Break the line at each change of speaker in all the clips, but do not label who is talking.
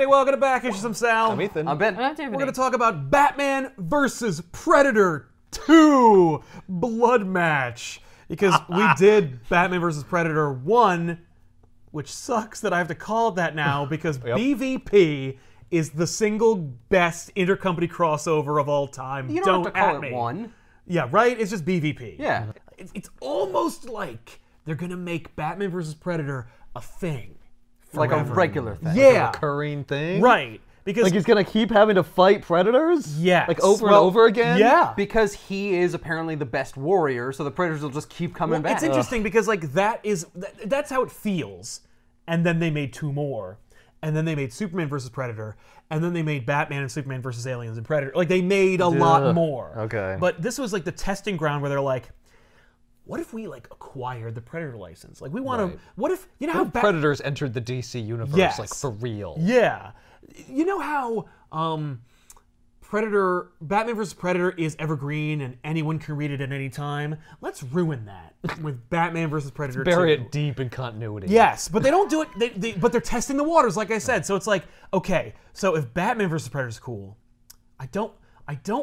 Welcome back. It's some Sal.
I'm Ethan.
I'm Ben.
I'm Tiffany.
We're going to talk about Batman vs. Predator 2 Bloodmatch. Because we did Batman vs. Predator 1, which sucks that I have to call it that now, because BVP is the single best intercompany crossover of all time.
You don't have to call it 1.
Yeah, right? It's just BVP.
Yeah.
It's almost like they're going to make Batman vs. Predator a thing.
Like a regular thing.
Yeah.
Like a recurring thing?
Right. Because
like he's going to keep having to fight predators?
Yes.
Like over and over again?
Yeah.
Because he is apparently the best warrior, so the predators will just keep coming back.
It's interesting because like that's how it feels. And then they made 2 more. And then they made Superman vs. Predator. And then they made Batman and Superman vs. Aliens and Predator. Like they made a lot more.
Okay.
But this was like the testing ground where they're like, what if we like acquired the Predator license? Like we want to. What if you know how
Predators entered the DC universe like for real?
Yeah, you know how Batman vs. Predator is evergreen and anyone can read it at any time. Let's ruin that with Batman vs. Predator.
Bury it deep in continuity.
Yes, but they don't do it. But they're testing the waters, like I said. So it's like, okay, so if Batman vs. Predator is cool, I don't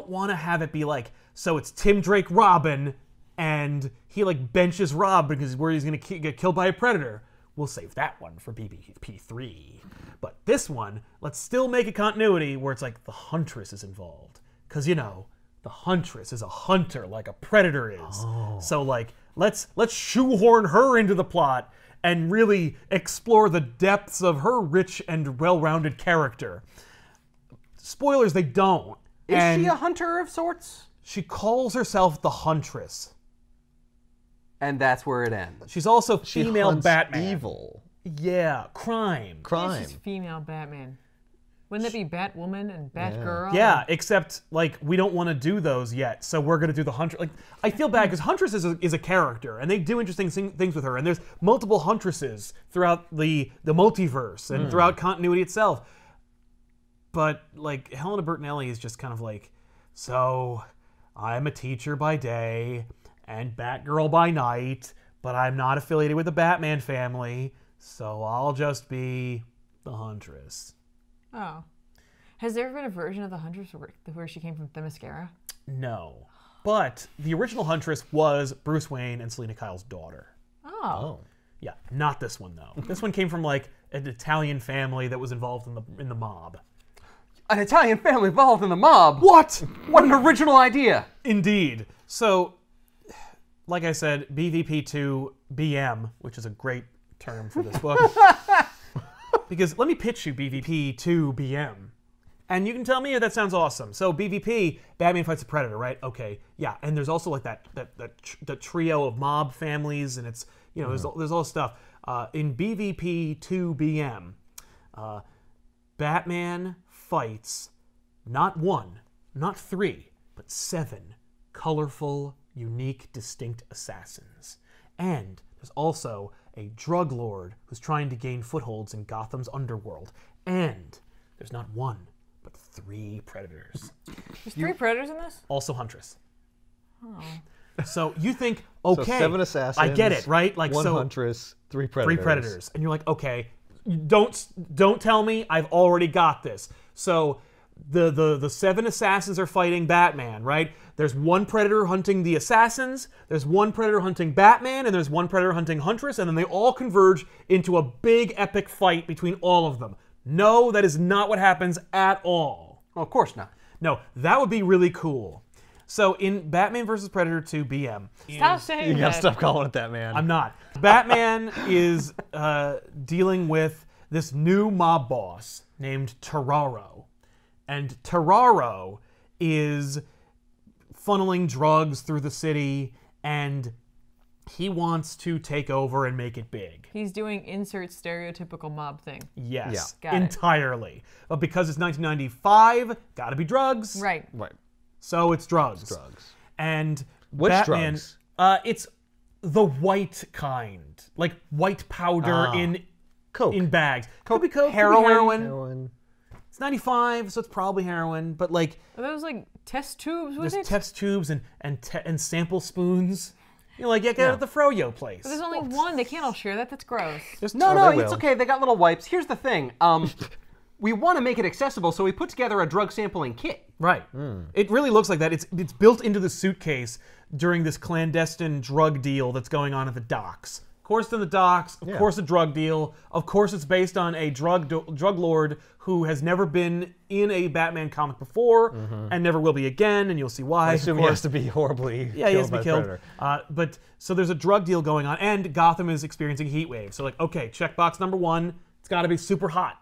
want to have it be like, so it's Tim Drake Robin. And he like benches Rob because where he's gonna get killed by a predator. We'll save that one for BBP3. But this one, let's still make a continuity where it's like the Huntress is involved. Because you know, the Huntress is a hunter like a predator is. Oh. So like let's shoehorn her into the plot and really explore the depths of her rich and well-rounded character. Spoilers, they don't.
Is she a hunter of sorts?
She calls herself the Huntress.
And that's where it ends.
She's also female Batman.
Evil.
Yeah, crime.
She's female Batman. Wouldn't that be Batwoman and Batgirl?
Yeah, except like we don't want to do those yet, so we're gonna do the Huntress. Like I feel bad because Huntress is a character, and they do interesting things with her. And there's multiple Huntresses throughout the multiverse and throughout continuity itself. But like Helena Bertinelli is just kind of like, so I'm a teacher by day and Batgirl by night, but I'm not affiliated with the Batman family, so I'll just be the Huntress.
Oh. Has there ever been a version of the Huntress where she came from Themyscira?
No. But the original Huntress was Bruce Wayne and Selina Kyle's daughter.
Oh.
Yeah, not this one though. This one came from like an Italian family that was involved in the mob.
An Italian family involved in the mob?
What?
What an original idea.
Indeed. So, like I said, BVP2 BM, which is a great term for this book. Because let me pitch you BVP2 BM. And you can tell me if that sounds awesome. So BVP, Batman fights a Predator, right? Okay, yeah. And there's also like that trio of mob families, and it's, you know, there's all this stuff. In BVP2 BM, Batman fights not 1, not 3, but 7 colorful, unique, distinct assassins. And there's also a drug lord who's trying to gain footholds in Gotham's underworld. And there's not 1, but 3 predators.
There's 3 predators in this?
Also Huntress.
Oh.
So you think, okay,
so 7 assassins,
I get it, right? Like
1
so,
Huntress, 3 predators.
3 predators. And you're like, okay, don't tell me, I've already got this. So the 7 assassins are fighting Batman, right? There's 1 predator hunting the assassins, there's 1 predator hunting Batman, and there's 1 predator hunting Huntress, and then they all converge into a big epic fight between all of them. No, that is not what happens at all.
Well, of course not.
No, that would be really cool. So in Batman vs. Predator 2 BM...
Stop saying
You
that.
gotta stop calling it that, man.
I'm not. Batman is dealing with this new mob boss named Terraro. And Terraro is funneling drugs through the city, and he wants to take over and make it big.
He's doing insert stereotypical mob thing.
Yes,
Got it.
entirely. But because it's 1995, gotta be drugs.
Right.
Right.
So it's drugs.
Drugs.
And
Which
Batman,
drugs?
It's the white kind, like white powder in
Coke.
bags. Could be coke,
Heroin.
could be heroin.
Heroin.
It's 95, so it's probably heroin, but like
Are those like test tubes with
there's
it?
test tubes and sample spoons. You know, like get it at the Froyo place.
But there's only one. They can't all share that. That's gross.
No,
they
it's
will.
okay. They got little wipes. Here's the thing. We want to make it accessible, so we put together a drug sampling kit.
Right. It really looks like that. It's built into the suitcase during this clandestine drug deal that's going on at the docks. Of course, it's in the docks. Of course, a drug deal. Of course, it's based on a drug lord who has never been in a Batman comic before and never will be again, and you'll see why.
I assume he has to be horribly
Yeah, he has
killed
to
by
be
the
killed.
Predator.
But so there's a drug deal going on, and Gotham is experiencing a heat wave. So like, okay, checkbox number 1, it's got to be super hot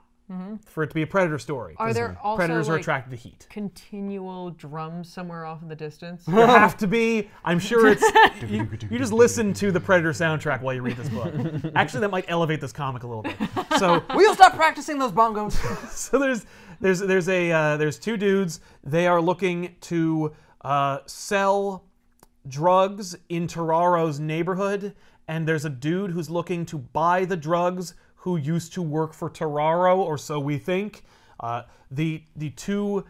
for it to be a Predator story.
Are there also
Predators are
like,
attracted to heat.
continual drums somewhere off in the distance?
There have to be. I'm sure it's. You just listen to the Predator soundtrack while you read this book. Actually, that might elevate this comic a little bit. So,
We'll stop practicing those bongos.
so there's two dudes. They are looking to sell drugs in Tararo's neighborhood, and there's a dude who's looking to buy the drugs who used to work for Tararo, or so we think. The two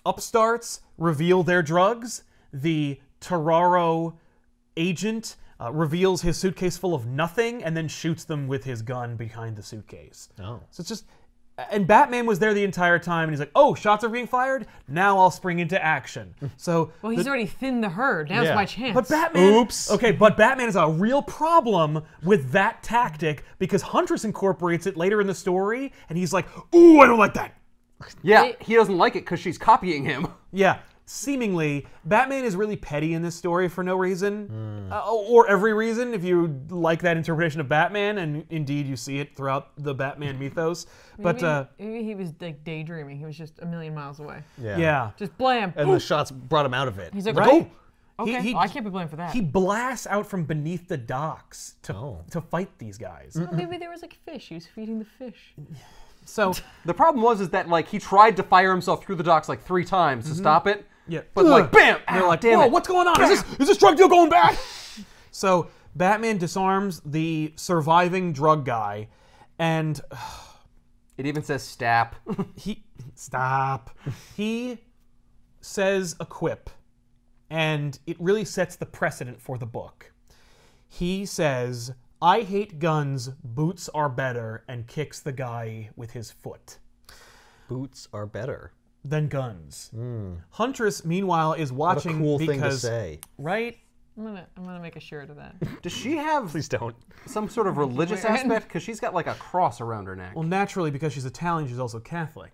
upstarts reveal their drugs. The Tararo agent reveals his suitcase full of nothing and then shoots them with his gun behind the suitcase.
Oh.
So it's just... And Batman was there the entire time, and he's like, oh, shots are being fired? Now I'll spring into action. So...
Well, he's already thinned the herd. Now's
Yeah.
my chance.
But Batman...
Oops.
Okay, but Batman has a real problem with that tactic because Huntress incorporates it later in the story, and he's like, ooh, I don't like that.
Yeah, he doesn't like it because she's copying him.
Yeah, seemingly, Batman is really petty in this story for no reason, or every reason, if you like that interpretation of Batman, and indeed you see it throughout the Batman mythos. But
maybe he was like daydreaming. He was just a million miles away.
yeah.
Just blam.
And the shots brought him out of it.
He's like,
Right?
oh, okay.
He-
Well, I can't be blamed for that.
He blasts out from beneath the docks to fight these guys.
Well, maybe there was like fish. He was feeding the fish.
So
The problem was that like he tried to fire himself through the docks like 3 times to stop it.
yeah,
But like bam,
they're like,
damn
whoa,
it.
what's going on? Is this drug deal going bad? So Batman disarms the surviving drug guy, and
It even says stap.
he says a quip, and it really sets the precedent for the book. He says, I hate guns, boots are better, and kicks the guy with his foot.
Boots are better.
Than guns. Huntress, meanwhile, is
What a
watching
cool thing to
because
say.
right.
I'm gonna make a shirt of that.
Does she have
Please don't.
some sort of religious aspect? Because she's got like a cross around her neck.
Well, naturally, because she's Italian, she's also Catholic,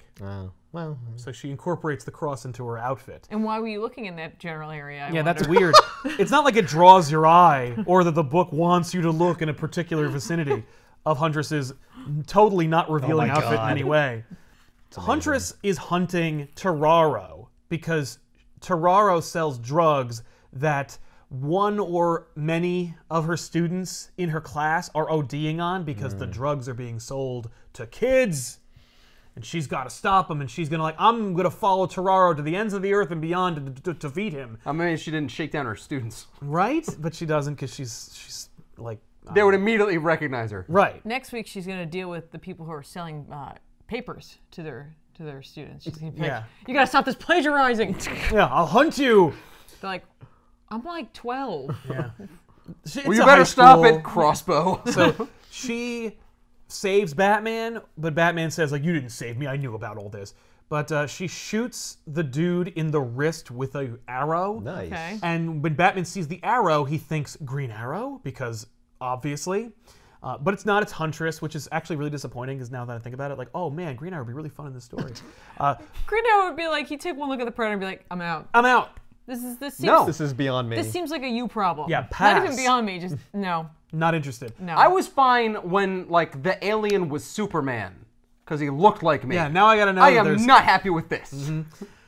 Well,
so she incorporates the cross into her outfit.
And why were you looking in that general area?
Yeah, that's weird. It's not like it draws your eye, or that the book wants you to look in a particular vicinity of Huntress's totally not revealing
my
outfit in
God.
any way. Huntress is hunting Tararo because Tararo sells drugs that one or many of her students in her class are ODing on because the drugs are being sold to kids. And she's got to stop him, and she's going to I'm going to follow Tararo to the ends of the earth and beyond to defeat him.
I mean, she didn't shake down her students.
Right? But she doesn't because she's like...
They would immediately recognize her.
Right.
Next week she's gonna deal with the people who are selling papers to their students. She's gonna be like,
Yeah.
you gotta stop this plagiarizing.
Yeah, I'll hunt you.
They're like, I'm like 12.
Yeah.
Well, you better stop it, crossbow.
So she saves Batman, but Batman says, you didn't save me. I knew about all this. But she shoots the dude in the wrist with an arrow.
nice.
Okay.
And when Batman sees the arrow, he thinks Green Arrow, because obviously. But it's not, it's Huntress, which is actually really disappointing, because now that I think about it, oh man, Green Arrow would be really fun in this story.
Green Arrow would be like, he'd take one look at the Predator and be like, I'm out.
I'm out.
This seems,
No.
This is beyond me.
This seems like a you problem.
Yeah,
Not
pass.
even beyond me, just no.
Not interested.
No.
I was fine when like the alien was Superman because he looked like me.
Yeah, now I gotta know
I
that
am
there's...
not happy with this.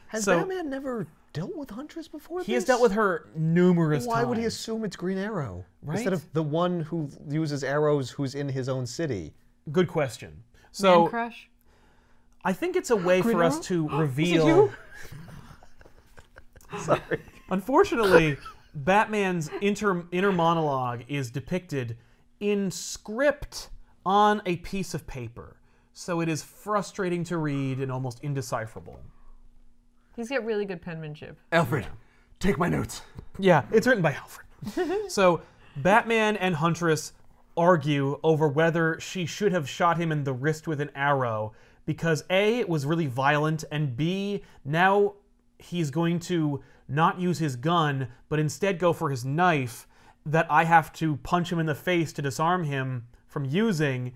Has
so-
Batman never dealt with Huntress before
He has dealt with her numerous times.
Why would he assume it's Green Arrow?
Right?
Instead of the one who uses arrows who's in his own city.
Good question.
Man
So
crush?
I think it's a way for us to reveal...
you?
Sorry.
Unfortunately, Batman's inner monologue is depicted in script on a piece of paper. so it is frustrating to read and almost indecipherable.
He's got really good penmanship.
Alfred, take my notes.
Yeah, it's written by Alfred. So Batman and Huntress argue over whether she should have shot him in the wrist with an arrow because A, it was really violent, and B, now he's going to not use his gun, but instead go for his knife that I have to punch him in the face to disarm him from using.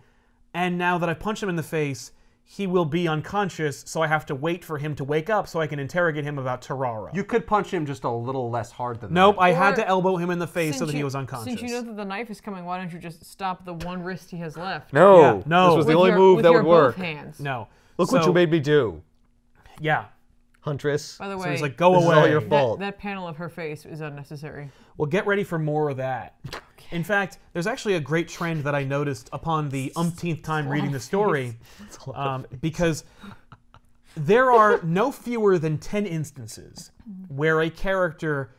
And now that I punch him in the face, he will be unconscious, so I have to wait for him to wake up so I can interrogate him about Terrara.
You could punch him just a little less hard than
Nope,
that.
I had
Or
to elbow him in the face so
Since
that he
you-
was unconscious.
Since you know that the knife is coming, why don't you just stop the one wrist he has left?
No,
Yeah, no.
this was the
With
only
your-
move
with
that
your
would work.
Both hands.
No.
Look what
So-
you made me do,
Yeah.
Huntress.
By the way,
So he's like, go
This is
away.
all your fault.
that panel of her face is unnecessary.
Well, get ready for more of that. In fact, there's actually a great trend that I noticed upon the umpteenth time reading the story, because there are no fewer than 10 instances where a character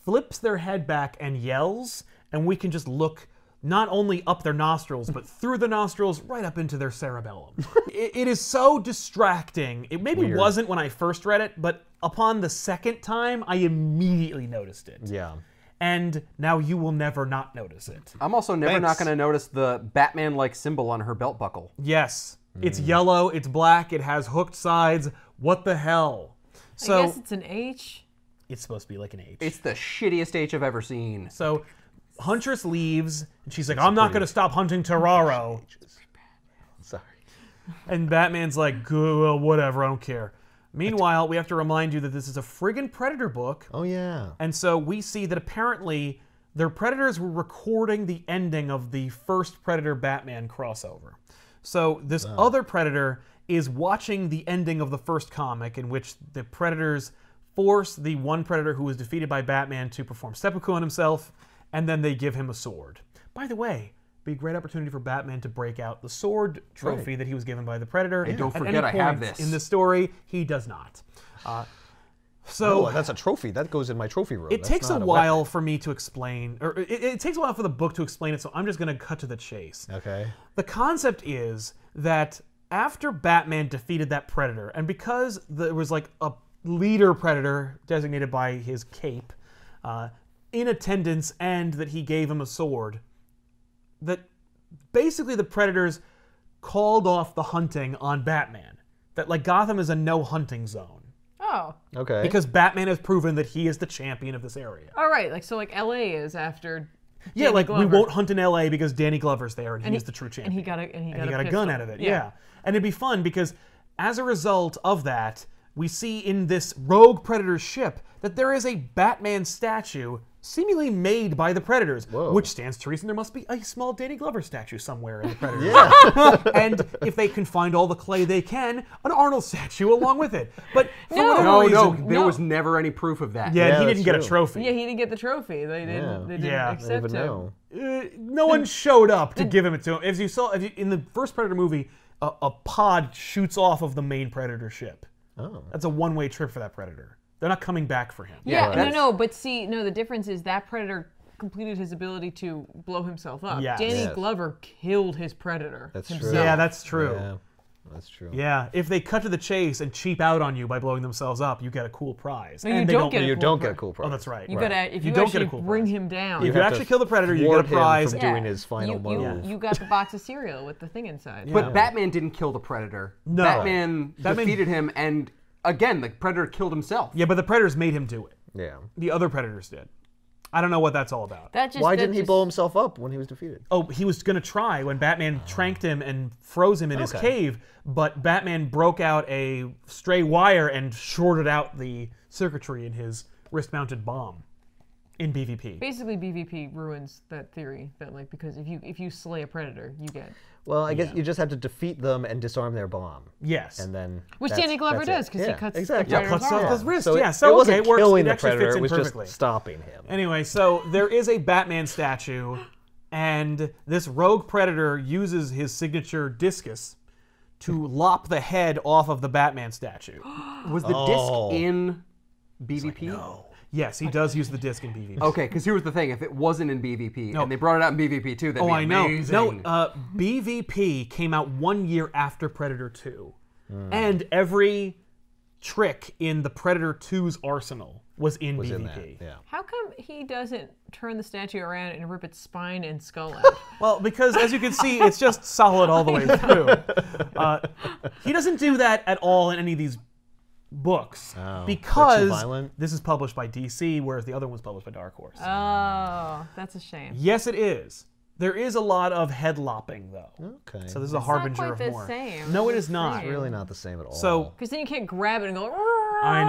flips their head back and yells, and we can just look not only up their nostrils, but through the nostrils right up into their cerebellum. It is so distracting. It maybe wasn't when I first read it, but upon the second time, I immediately noticed it.
Yeah.
And now you will never not notice it.
I'm also never not
Thanks.
going to notice the Batman-like symbol on her belt buckle.
Yes, it's yellow, it's black, it has hooked sides. What the hell? So
I guess it's an H.
it's supposed to be like an H.
It's the shittiest H I've ever seen.
So Huntress leaves, and she's like, I'm not going to stop hunting Terraro.
Sorry.
And Batman's like, "Good, well, whatever, I don't care." Meanwhile, we have to remind you that this is a friggin' Predator book.
Oh yeah.
And so we see that apparently their Predators were recording the ending of the first Predator-Batman crossover. So this other Predator is watching the ending of the first comic in which the Predators force the one Predator who was defeated by Batman to perform seppuku on himself, and then they give him a sword. By the way, be a great opportunity for Batman to break out the sword trophy that he was given by the Predator.
And don't
At
forget
any
I have
point
this.
in the story, he does not. So
Oh, that's a trophy. That goes in my trophy room.
it
That's
takes a
not
while
weapon.
for me to explain, or it takes a while for the book to explain it, so I'm just going to cut to the chase.
Okay.
The concept is that after Batman defeated that Predator, and because there was like a leader Predator designated by his cape in attendance, and that he gave him a sword, that basically the Predators called off the hunting on Batman. That like Gotham is a no hunting zone.
Oh.
Okay.
Because Batman has proven that he is the champion of this area.
All right. Like so, like LA is after.
Yeah,
Danny
like
Glover.
we won't hunt in LA because Danny Glover's there and, he's the true champion.
And he got a
And he got a gun
pistol.
out of it. Yeah. And it'd be fun because as a result of that, we see in this rogue Predator ship that there is a Batman statue seemingly made by the Predators, which stands to reason there must be a small Danny Glover statue somewhere in the Predator.
yeah.
And if they can find all the clay they can, an Arnold statue along with it. But for whatever
No,
reason,
there was never any proof of that.
yeah,
Yeah,
he
that's
didn't get a
true.
trophy.
Yeah, he didn't get the trophy. They didn't.
Yeah.
They didn't
Yeah. I
I
accept
don't even
him.
know.
No one showed up to give him it to him. If you saw in the first Predator movie, a pod shoots off of the main Predator ship.
Oh.
That's a one-way trip for that Predator. They're not coming back for him.
Yeah,
that's-
no, but see, no, the difference is that Predator completed his ability to blow himself up.
Yes.
Danny
Yes.
Glover killed his Predator.
That's
himself.
true.
Yeah, that's true.
Yeah. That's true.
Yeah, if they cut to the chase and cheap out on you by blowing themselves up, you get a cool prize.
No, you
And they
don't get a
You
cool
don't
prize.
get a cool prize.
Oh, that's right.
You
right.
gotta, if
You
you,
don't
actually
get a cool
bring
prize.
him down.
If you
have
actually
to
kill the Predator, you get a
thwart him
prize.
from doing his final move.
You got the box of cereal with the thing inside.
But Batman didn't kill the Predator.
No.
Batman
Batman-
defeated him, and again, the Predator killed himself.
Yeah, but the Predators made him do it.
Yeah.
The other Predators did. I don't know what that's all about.
That just,
Why
that
didn't he
just-
blow himself up when he was defeated?
Oh, he was going to try when Batman tranked him and froze him in his
Okay.
cave, but Batman broke out a stray wire and shorted out the circuitry in his wrist-mounted bomb in BVP.
Basically, BVP ruins that theory that like because if you slay a Predator, you get.
Well, I guess you just have to defeat them and disarm their bomb,
Yes.
and then
Which
that's-
Danny Glover
that's
does
it.
because he
Yeah,
cuts
exactly.
the
Yeah,
Predator's
cuts
arm
off
off.
his wrist.
So
yeah,
it,
so
it
okay,
wasn't
it works.
killing
It
the
actually
Predator;
fits in
it was
perfectly.
just stopping him.
Anyway, so there is a Batman statue, and this rogue Predator uses his signature discus to lop the head off of the Batman statue.
Was the
Oh.
disc in BVP?
No. Yes, he does use the disc in BVP.
Okay, because here was the thing: if it wasn't in BVP
No.
and they brought it out in BVP too, that'd
Oh,
be
I know.
amazing.
No, BVP came out 1 year after Predator 2. And every trick in the Predator 2's arsenal was in BVP.
in that. Yeah.
How come he doesn't turn the statue around and rip its spine and skull out?
Well, because as you can see, it's just solid all the way through. He doesn't do that at all in any of these books
Oh,
because
that's too violent?
this is published by DC, whereas the other one's published by Dark Horse.
Oh, that's a shame.
Yes, it is. There is a lot of head lopping, though.
Okay.
So this is a
It's
harbinger
not quite
of
the
more.
same.
No, it is
It's
not.
same.
really not the same at all.
So
Because then you can't grab it and go.
I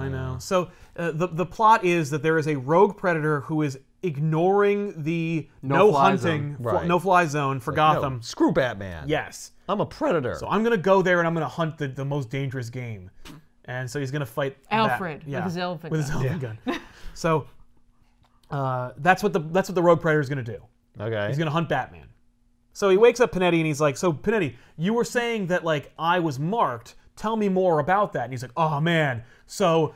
know. So the plot is that there is a rogue predator who is ignoring the
No-fly
hunting,
zone. Right.
no-fly zone for Gotham.
No, screw Batman.
Yes.
I'm a predator.
So I'm gonna go there and I'm gonna hunt the most dangerous game, and so he's gonna fight
Alfred
Bat-
with his elephant
with his
gun.
elephant gun. So that's what the rogue predator is gonna do.
Okay.
He's gonna hunt Batman. So he wakes up Panetti and he's like, "So Panetti, you were saying that like I was marked. Tell me more about that." And he's like, "Oh man, so."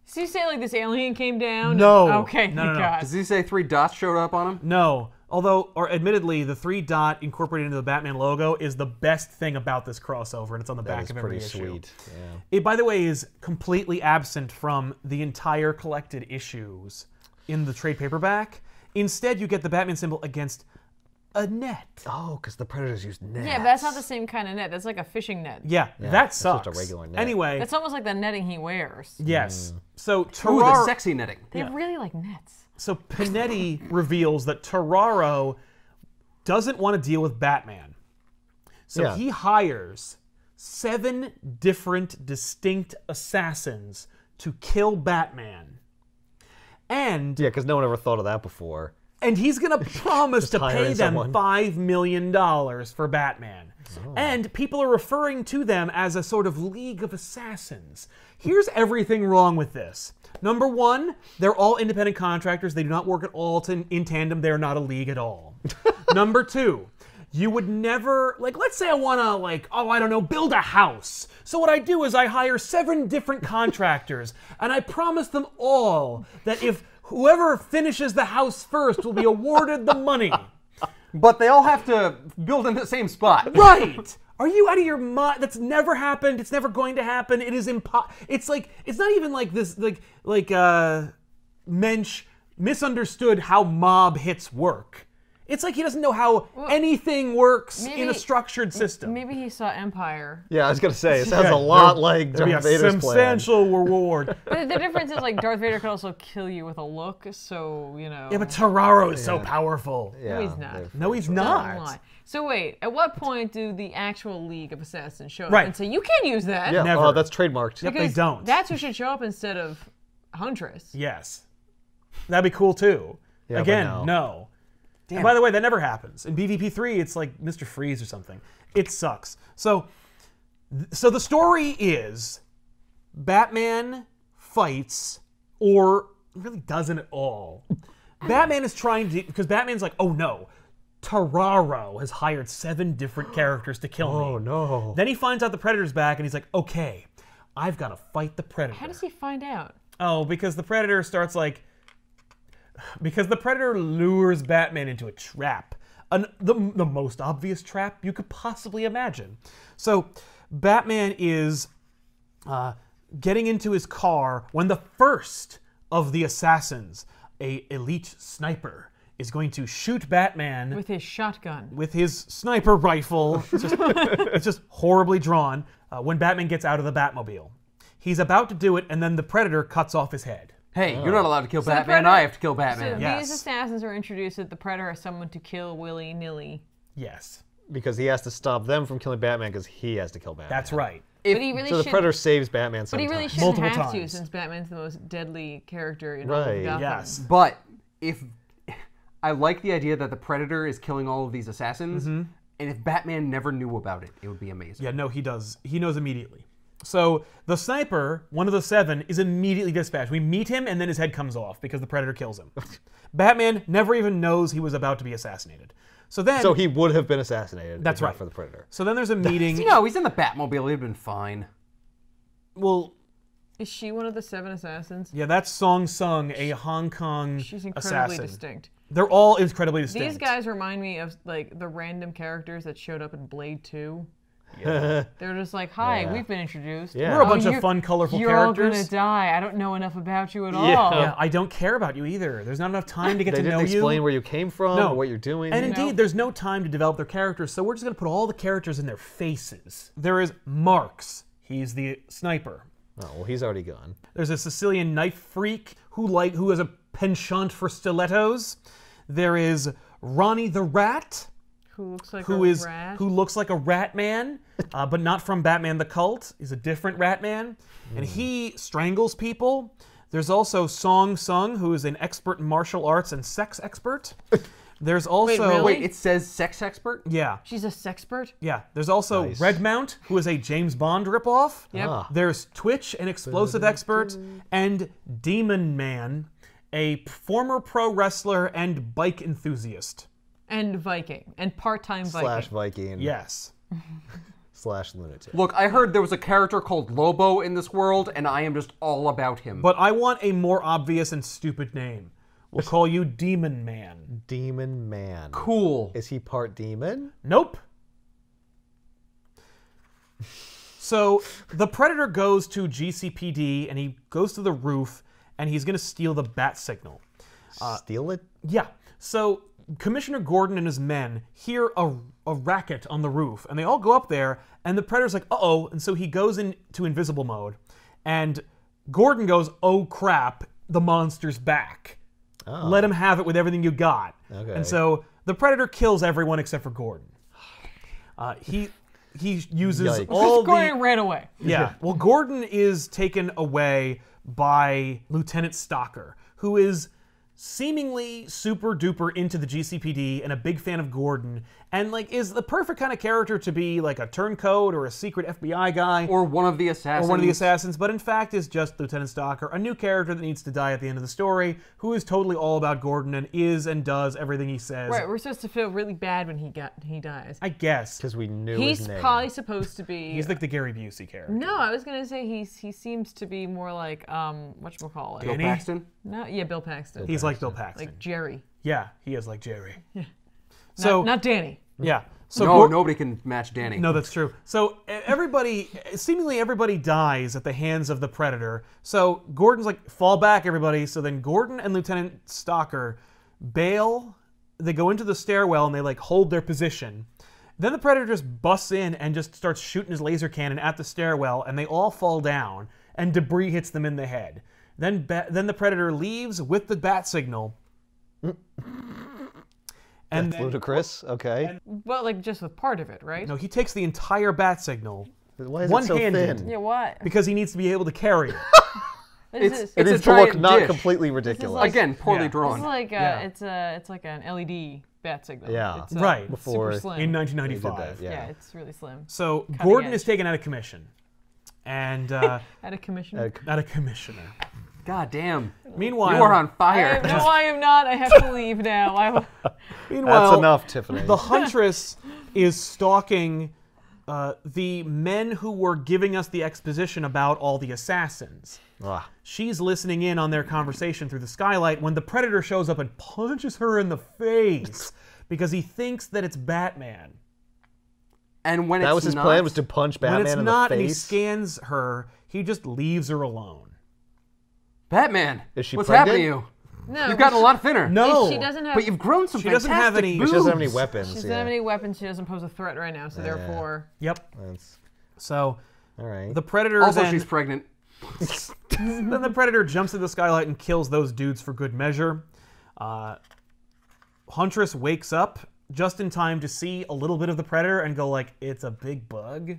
So you say like this alien came down?
No.
Okay,
No,
thank
no.
God.
Does he say 3 dots showed up on him?
No. Although, or admittedly, the 3-dot incorporated into the Batman logo is the best thing about this crossover, and it's on the
That
back
is
of every
pretty
issue.
sweet. Yeah.
It, by the way, is completely absent from the entire collected issues in the trade paperback. Instead, you get the Batman symbol against a net.
Oh, because the predators use nets.
Yeah, but that's not the same kind of net. That's like a fishing net.
Yeah,
Yeah,
that
it's
sucks.
just a regular net.
Anyway,
That's almost like the netting he wears.
yes. So
Ooh, the
Terrar-
sexy knitting.
They really like nets.
So Panetti reveals that Terraro doesn't want to deal with Batman. So
Yeah.
he hires 7 different distinct assassins to kill Batman. And
Yeah, because no one ever thought of that before.
he's going to promise to
hiring
pay them
someone.
$5 million for Batman. And people are referring to them as a sort of League of Assassins. Here's everything wrong with this. Number one, they're all independent contractors. They do not work at all in tandem. They're not a league at all. Number two, you would never, like, let's say I want to, like, oh, I don't know, build a house. So what I do is I hire 7 different contractors, and I promise them all that if whoever finishes the house first will be awarded the money.
But they all have to build in the same spot.
Right. Are you out of your mind? That's never happened. It's never going to happen. It is It's like, it's not even like this, Mensch misunderstood how mob hits work. It's like he doesn't know how anything works in a structured system.
Maybe he saw Empire.
Yeah, I was going to say, it sounds a lot like
There'd be
Darth
a
Vader's plan.
substantial reward.
But the difference is like Darth Vader could also kill you with a look, so you know.
Yeah, but Terraro is so powerful.
Yeah,
he's not.
they're-
No, he's
Don't
not.
lie. So wait, at what point do the actual League of Assassins show up
Right.
and say you can't use that?
Yeah,
Never.
oh, that's trademarked.
Yep. They
Because
don't.
That's who should show up instead of Huntress.
Yes. That'd be cool too.
Yeah, but
Again,
no.
no. And by the way, that never happens. In BVP 3, it's like Mr. Freeze or something. It sucks. So the story is Batman fights, or really doesn't at all. Batman is trying to, because Batman's like, oh no, Terraro has hired 7 different characters to kill me.
Oh, no.
Then he finds out the Predator's back, and he's like, okay, I've got to fight the Predator.
How does he find out?
Oh, because the Predator starts like... Because the Predator lures Batman into a trap. The most obvious trap you could possibly imagine. So Batman is getting into his car when the first of the assassins, a elite sniper, is going to shoot Batman
With his shotgun.
with his sniper rifle. It's just horribly drawn when Batman gets out of the Batmobile. He's about to do it, and then the Predator cuts off his head.
Hey, you're not allowed to kill
the
Batman.
Predator-
I have to kill
So
Batman.
Yes.
these assassins are introduced that the Predator is someone to kill willy-nilly.
Yes,
Because he has to stop them from killing Batman because he has to kill Batman.
that's right.
If-
But he really
So the
should.
Predator saves Batman
But he really
sometimes.
shouldn't
Multiple
have to,
times.
since Batman's the most deadly character in all of
Right,
Gotham.
Yes.
But if I like the idea that the Predator is killing all of these assassins, and if Batman never knew about it would be amazing.
Yeah, no, he does. He knows immediately. So the sniper, one of the 7, is immediately dispatched. We meet him, and then his head comes off because the Predator kills him. Batman never even knows he was about to be assassinated. So then,
So he would have been assassinated.
That's
if not
right.
for the Predator.
So then there's a meeting.
No, he's in the Batmobile. He'd been fine.
Well,
Is she one of the 7 assassins?
Yeah, that's Song Sung, a Hong Kong
She's incredibly
assassin.
distinct.
They're all incredibly distinct.
These guys remind me of like the random characters that showed up in Blade 2. They're just like, hi, we've been introduced.
Yeah.
We're a bunch of fun, colorful
you're
characters.
You're all gonna die. I don't know enough about you at all.
Yeah, I don't care about you either. There's not enough time to get to know you.
They didn't explain where you came from or what you're doing.
And indeed, there's no time to develop their characters, so we're just going to put all the characters in their faces. There is Marks. He's the sniper.
Oh, well, he's already gone.
There's a Sicilian knife freak who has a penchant for stilettos. There is Ronnie the Rat.
Who looks like
Who looks like a rat man, but not from Batman the Cult. He's a different rat man. And he strangles people. There's also Song Sung, who is an expert in martial arts and sex expert. There's also...
really?
Wait, it says sex expert?
Yeah.
She's a sexpert?
Yeah. There's also Redmount, who is a James Bond ripoff.
Yep.
There's Twitch, an explosive expert. And Demon Man, a former pro wrestler and bike enthusiast.
And Viking. And part-time Viking.
/ Viking.
Yes.
/ lunatic.
Look, I heard there was a character called Lobo in this world, and I am just all about him.
But I want a more obvious and stupid name. We'll call you Demon Man.
Demon Man.
Cool.
Is he part demon?
Nope. So the Predator goes to GCPD and he goes to the roof and he's going to steal the bat signal.
Steal it?
Yeah. So Commissioner Gordon and his men hear a racket on the roof and they all go up there and the Predator's like, uh-oh. And so he goes into invisible mode and Gordon goes, oh crap, the monster's back.
Oh.
Let him have it with everything you got.
Okay.
And so the Predator kills everyone except for Gordon. He uses
Yikes.
all
Gordon
the...
ran away.
Yeah. Well, Gordon is taken away by Lieutenant Stalker, who is seemingly super duper into the GCPD and a big fan of Gordon, and like is the perfect kind of character to be like a turncoat or a secret FBI guy.
Or one of the assassins.
But in fact is just Lieutenant Stalker, a new character that needs to die at the end of the story, who is totally all about Gordon and is and does everything he says.
Right, we're supposed to feel really bad when he dies.
I guess.
Because we knew
He's
his name.
probably supposed to be...
He's like the Gary Busey character.
No, I was gonna say he seems to be more like whatchamacallit.
Bill
Danny?
Paxton?
No, yeah, Bill Paxton.
He's like Bill Paxton.
like Jerry.
Yeah, he is like Jerry.
Yeah.
So
Not Danny.
yeah. So
No, nobody can match Danny.
No, that's true. So seemingly everybody dies at the hands of the Predator. So Gordon's like, fall back, everybody. So then Gordon and Lieutenant Stalker bail. They go into the stairwell and they like hold their position. Then the Predator just busts in and just starts shooting his laser cannon at the stairwell, and they all fall down, and debris hits them in the head. Then the Predator leaves with the bat signal. And
That's ludicrous. Okay.
Well, like just with part of it, right?
No, he takes the entire bat signal,
Why is it so
one-handed.
thin?
Yeah, what?
because he needs to be able to carry it.
This
It
It's a
needs to look
giant
not
dish.
completely ridiculous.
like-
Again, poorly
Yeah.
drawn.
is like
Yeah.
it's like an LED bat signal.
Yeah.
It's,
Right.
Before-
super slim.
In
They
1995.
did that,
yeah, it's really slim.
So Gordon
edge.
is taken out of commission. And
At a commission.
out of commissioner.
God damn.
Meanwhile,
You are on fire.
No, I am not. I have to leave now.
meanwhile,
That's enough, Tiffany.
the Huntress is stalking the men who were giving us the exposition about all the assassins.
Ah.
She's listening in on their conversation through the skylight when the Predator shows up and punches her in the face because he thinks that it's Batman.
And when
That
it's
was his
not,
plan, was to punch
When
Batman
it's
in
not
the
and he
face.
scans her, he just leaves her alone.
Batman,
Is she
what's
pregnant?
happening to you?
No,
You've gotten a lot thinner.
No.
She doesn't have.
But you've grown some
She doesn't have
fantastic
any-
boobs.
She doesn't have any weapons.
She doesn't have any weapons. She doesn't pose a threat right now. So therefore,
Yep.
That's,
So
all right.
the Predator
Also,
then...
she's pregnant.
Then the Predator jumps through the skylight and kills those dudes for good measure. Huntress wakes up just in time to see a little bit of the Predator and go like, it's a big bug.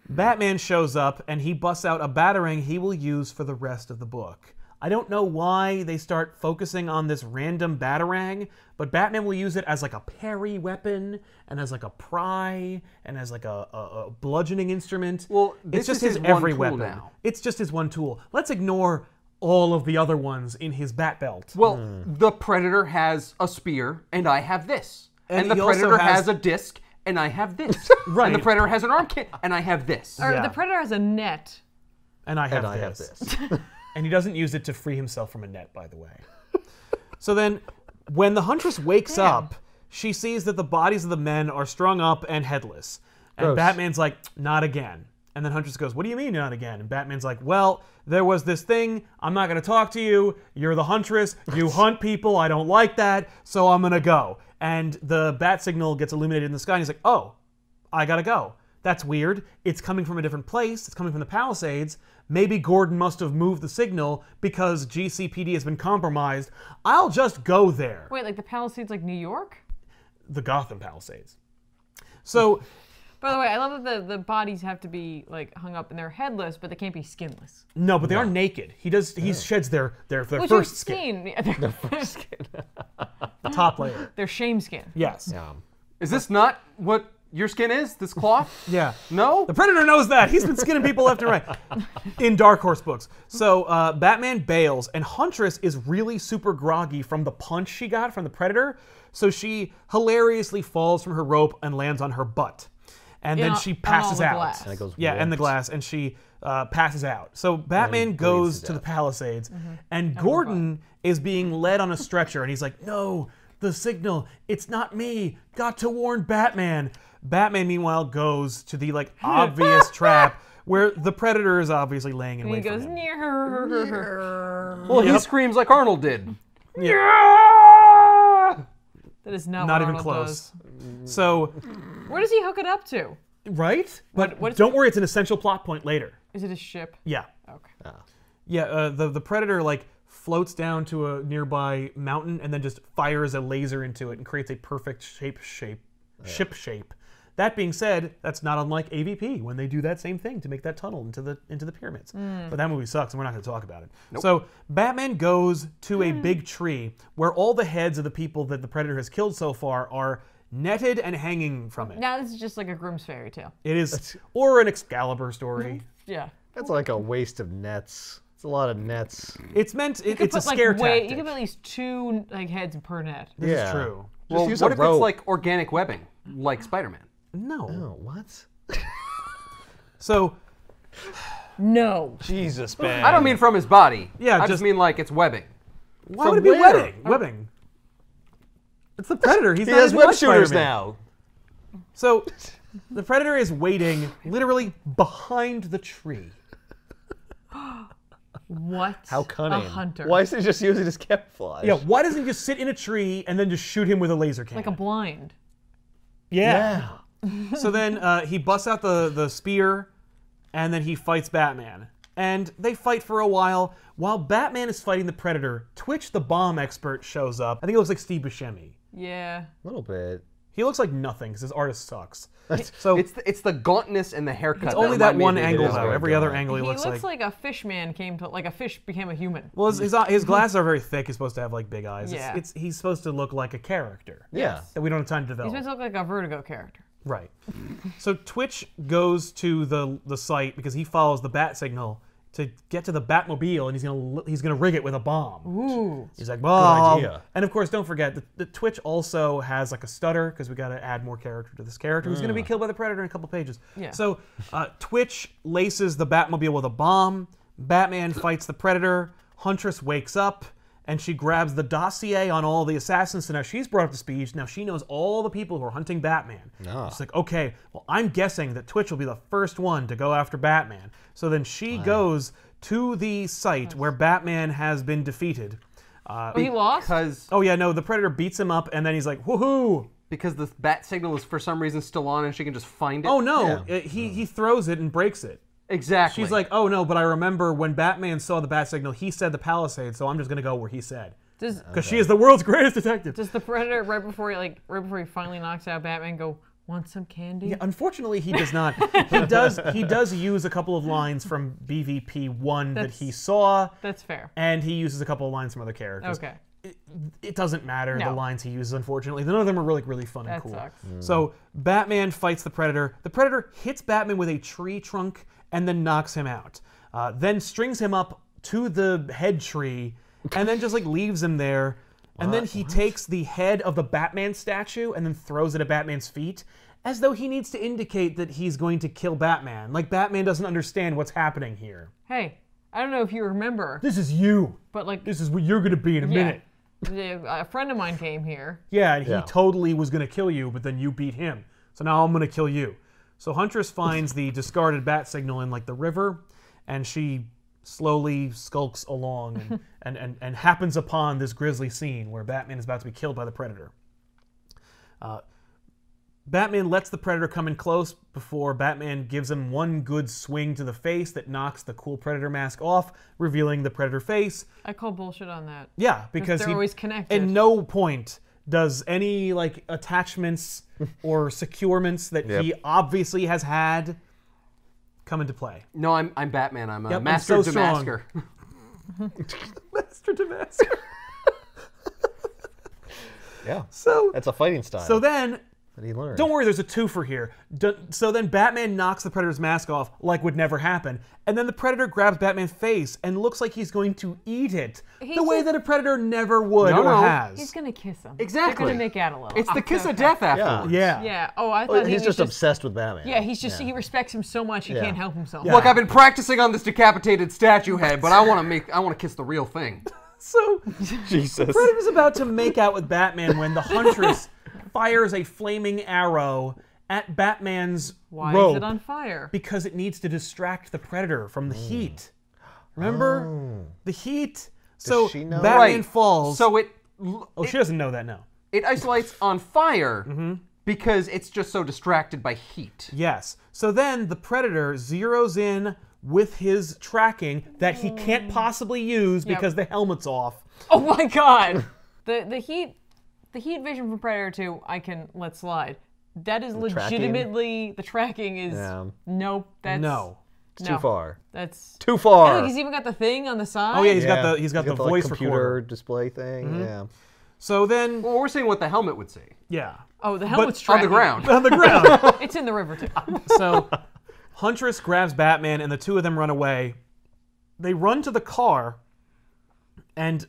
Batman shows up and he busts out a batarang he will use for the rest of the book. I don't know why they start focusing on this random batarang, but Batman will use it as like a parry weapon and as like a pry and as like a bludgeoning instrument.
Well,
it's
this
just
is
his
his
every
one tool
weapon.
now.
It's just his one tool. Let's ignore all of the other ones in his bat belt.
Well, the Predator has a spear, and I have this.
And
And the
he also
Predator
has-
has a disc, and I have this.
Right.
And the Predator has an arm kit, and I have this.
or
Yeah.
the Predator has a net.
And I have
And I have
this.
this.
And he doesn't use it to free himself from a net, by the way. So then, when the Huntress wakes up, she sees that the bodies of the men are strung up and headless. And
Gross.
Batman's like, not again. And then Huntress goes, what do you mean not again? And Batman's like, well, there was this thing. I'm not going to talk to you. You're the Huntress. You hunt people. I don't like that. So I'm going to go. And the bat signal gets illuminated in the sky. And he's like, oh, I got to go. That's weird. It's coming from a different place. It's coming from the Palisades. Maybe Gordon must have moved the signal because GCPD has been compromised. I'll just go there.
Wait, like the Palisades, like New York?
The Gotham Palisades. So,
By the way, I love that the bodies have to be like hung up and they're headless, but they can't be skinless.
no, but they are naked. He sheds their
Which
first
we've
skin.
seen. Yeah,
The top layer.
they're shame skin.
Yes.
Yeah.
Is this not what your skin is? This cloth?
Yeah.
No?
The Predator knows that. He's been skinning people left and right in Dark Horse books. So Batman bails, and Huntress is really super groggy from the punch she got from the Predator. So she hilariously falls from her rope and lands on her butt. And then she passes
the
out.
glass.
And it goes
Yeah, and the
whoops.
glass, and she passes out. So Batman
bleeds
goes
to
to the
death.
Palisades, and Gordon is being led on a stretcher, and he's like, no, the signal, it's not me, got to warn Batman. Batman, meanwhile, goes to the like obvious trap where the Predator is obviously laying in
And he
wait for
goes,
him.
near her.
Well, he
Yep.
screams like Arnold did.
That is not,
Not
what
even
Arnold
close.
does.
So,
Where does he hook it up to?
right? But
what's-
don't worry, it's an essential plot point later.
Is it a ship?
Yeah.
Okay.
Yeah, the Predator like floats down to a nearby mountain and then just fires a laser into it and creates a perfect ship shape. That being said, that's not unlike AVP when they do that same thing to make that tunnel into the pyramids. But that movie sucks, and we're not going to talk about it. So Batman goes to a big tree where all the heads of the people that the Predator has killed so far are netted and hanging from it.
Now this is just like a Grimm's fairy tale.
It is, or an Excalibur story.
Yeah.
That's like a waste of nets. It's a lot of nets.
It's meant.
You could
It's a
put, like,
scare
You
tactic.
could put at least 2 like heads per net.
This
Yeah.
is true.
Just
Well,
use
what
a
if
rope.
it's like organic webbing, like Spider-Man?
No.
Oh, what?
So
No.
Jesus, man.
I don't mean from his body.
Yeah,
I just
just-
mean like it's webbing.
why would it be
where?
webbing? Webbing. It's the Predator. He's
He
not
has
even
web
like
shooters
Spider-Man.
now.
So the Predator is waiting literally behind the tree.
What?
How cunning.
A hunter.
Why is he just using his camouflage?
Yeah, why doesn't he just sit in a tree and then just shoot him with a laser cannon?
Like a blind.
yeah.
Yeah.
So then he busts out the spear, and then he fights Batman. And they fight for a while. While Batman is fighting the Predator, Twitch, the bomb expert, shows up. I think it looks like Steve Buscemi.
Yeah.
A little bit.
He looks like nothing because his artist sucks. So
It's the gauntness and the haircut.
it's only that
remind me
one
of
angle,
is
though.
very
Every other
gaunt.
angle he
He
looks
like a fish man came to, like a fish became a human.
Well, his glasses are very thick. He's supposed to have like big eyes.
Yeah.
He's supposed to look like a character
Yeah.
that we don't have time to
He's
develop.
supposed to look like a Vertigo character.
Right. So Twitch goes to the site because he follows the bat signal to get to the Batmobile, and he's gonna rig it with a bomb.
Ooh.
He's like, well,
idea.
and of course, don't forget the Twitch also has like a stutter because we got to add more character to this character who's gonna be killed by the Predator in a couple pages.
Yeah.
So Twitch laces the Batmobile with a bomb. Batman fights the Predator. Huntress wakes up. And she grabs the dossier on all the assassins. So now she's brought up to speed. Now she knows all the people who are hunting Batman.
Ah.
She's like, okay, well, I'm guessing that Twitch will be the first one to go after Batman. So then she goes to the site where Batman has been defeated.
Oh, he lost?
because
Oh, yeah, no, the Predator beats him up, and then he's like, woohoo!
because the bat signal is for some reason still on, and she can just find it.
Oh, no, he throws it and breaks it.
exactly.
She's like, oh, no, but I remember when Batman saw the bat signal, he said the Palisades, so I'm just going to go where he said.
Does
Because she is the world's greatest detective.
the Predator right before he finally knocks out Batman go, want some candy?
Yeah, unfortunately, he does not. He does use a couple of lines from BVP 1 that he saw,
That's fair.
and he uses a couple of lines from other characters.
Okay.
It doesn't matter, the
No.
lines he uses, unfortunately. None of them are really fun and
That
cool.
sucks.
So Batman fights the Predator. The Predator hits Batman with a tree trunk and then knocks him out. Then strings him up to the head tree and then just like leaves him there. And then he takes the head of the Batman statue and then throws it at Batman's feet. as though he needs to indicate that he's going to kill Batman. Like Batman doesn't understand what's happening here.
Hey, I don't know if you remember,
This is you.
but like,
This is what you're going to be in a minute.
a friend of mine came here.
Yeah, and he totally was going to kill you, but then you beat him. So now I'm going to kill you. So Huntress finds the discarded bat signal in like the river, and she slowly skulks along and happens upon this grisly scene where Batman is about to be killed by the Predator. Batman lets the Predator come in close before Batman gives him one good swing to the face that knocks the cool Predator mask off, revealing the Predator face.
I call bullshit on that.
Yeah, because
they're always connected.
At no point does any like attachments or securements that he obviously has had come into play.
No, I'm Batman. I'm a
Yep,
master
I'm so strong.
Damasker.
Master Damasker.
Yeah.
So
That's a fighting style.
So then,
that he learned.
don't worry, there's a twofer here. So then Batman knocks the Predator's mask off like would never happen. And then the Predator grabs Batman's face and looks like he's going to eat it. The way that a Predator never would or has.
He's gonna kiss him.
Exactly.
They're gonna make out a little.
It's the kiss of death afterwards.
Yeah.
Yeah. Oh, I
Well,
thought
he's
he was
just obsessed with Batman.
Yeah, he respects him so much he can't help himself.
Look, I've been practicing on this decapitated statue head, but I want to kiss the real thing.
So
Jesus.
Predator's about to make out with Batman when the Huntress fires a flaming arrow at Batman's
Why
robe
is it on fire?
because it needs to distract the Predator from the heat. Remember? The heat. So
she know?
Batman
Right.
falls.
So
she doesn't know that now.
it isolates on fire because it's just so distracted by heat.
Yes. So then the Predator zeroes in with his tracking that he can't possibly use because the helmet's off.
Oh my god! the heat vision from Predator 2 I can let slide. That is legitimately the tracking is nope. That's
It's too far.
That's
Too far.
Look, he's even got the thing on the side.
Oh yeah, he's got the voice
like, computer
recorder.
display thing. Yeah.
So then
Well, we're seeing what the helmet would say.
yeah.
Oh, the helmet's
On the
tracking.
ground.
On the ground.
It's in the river too.
So Huntress grabs Batman and the two of them run away. They run to the car and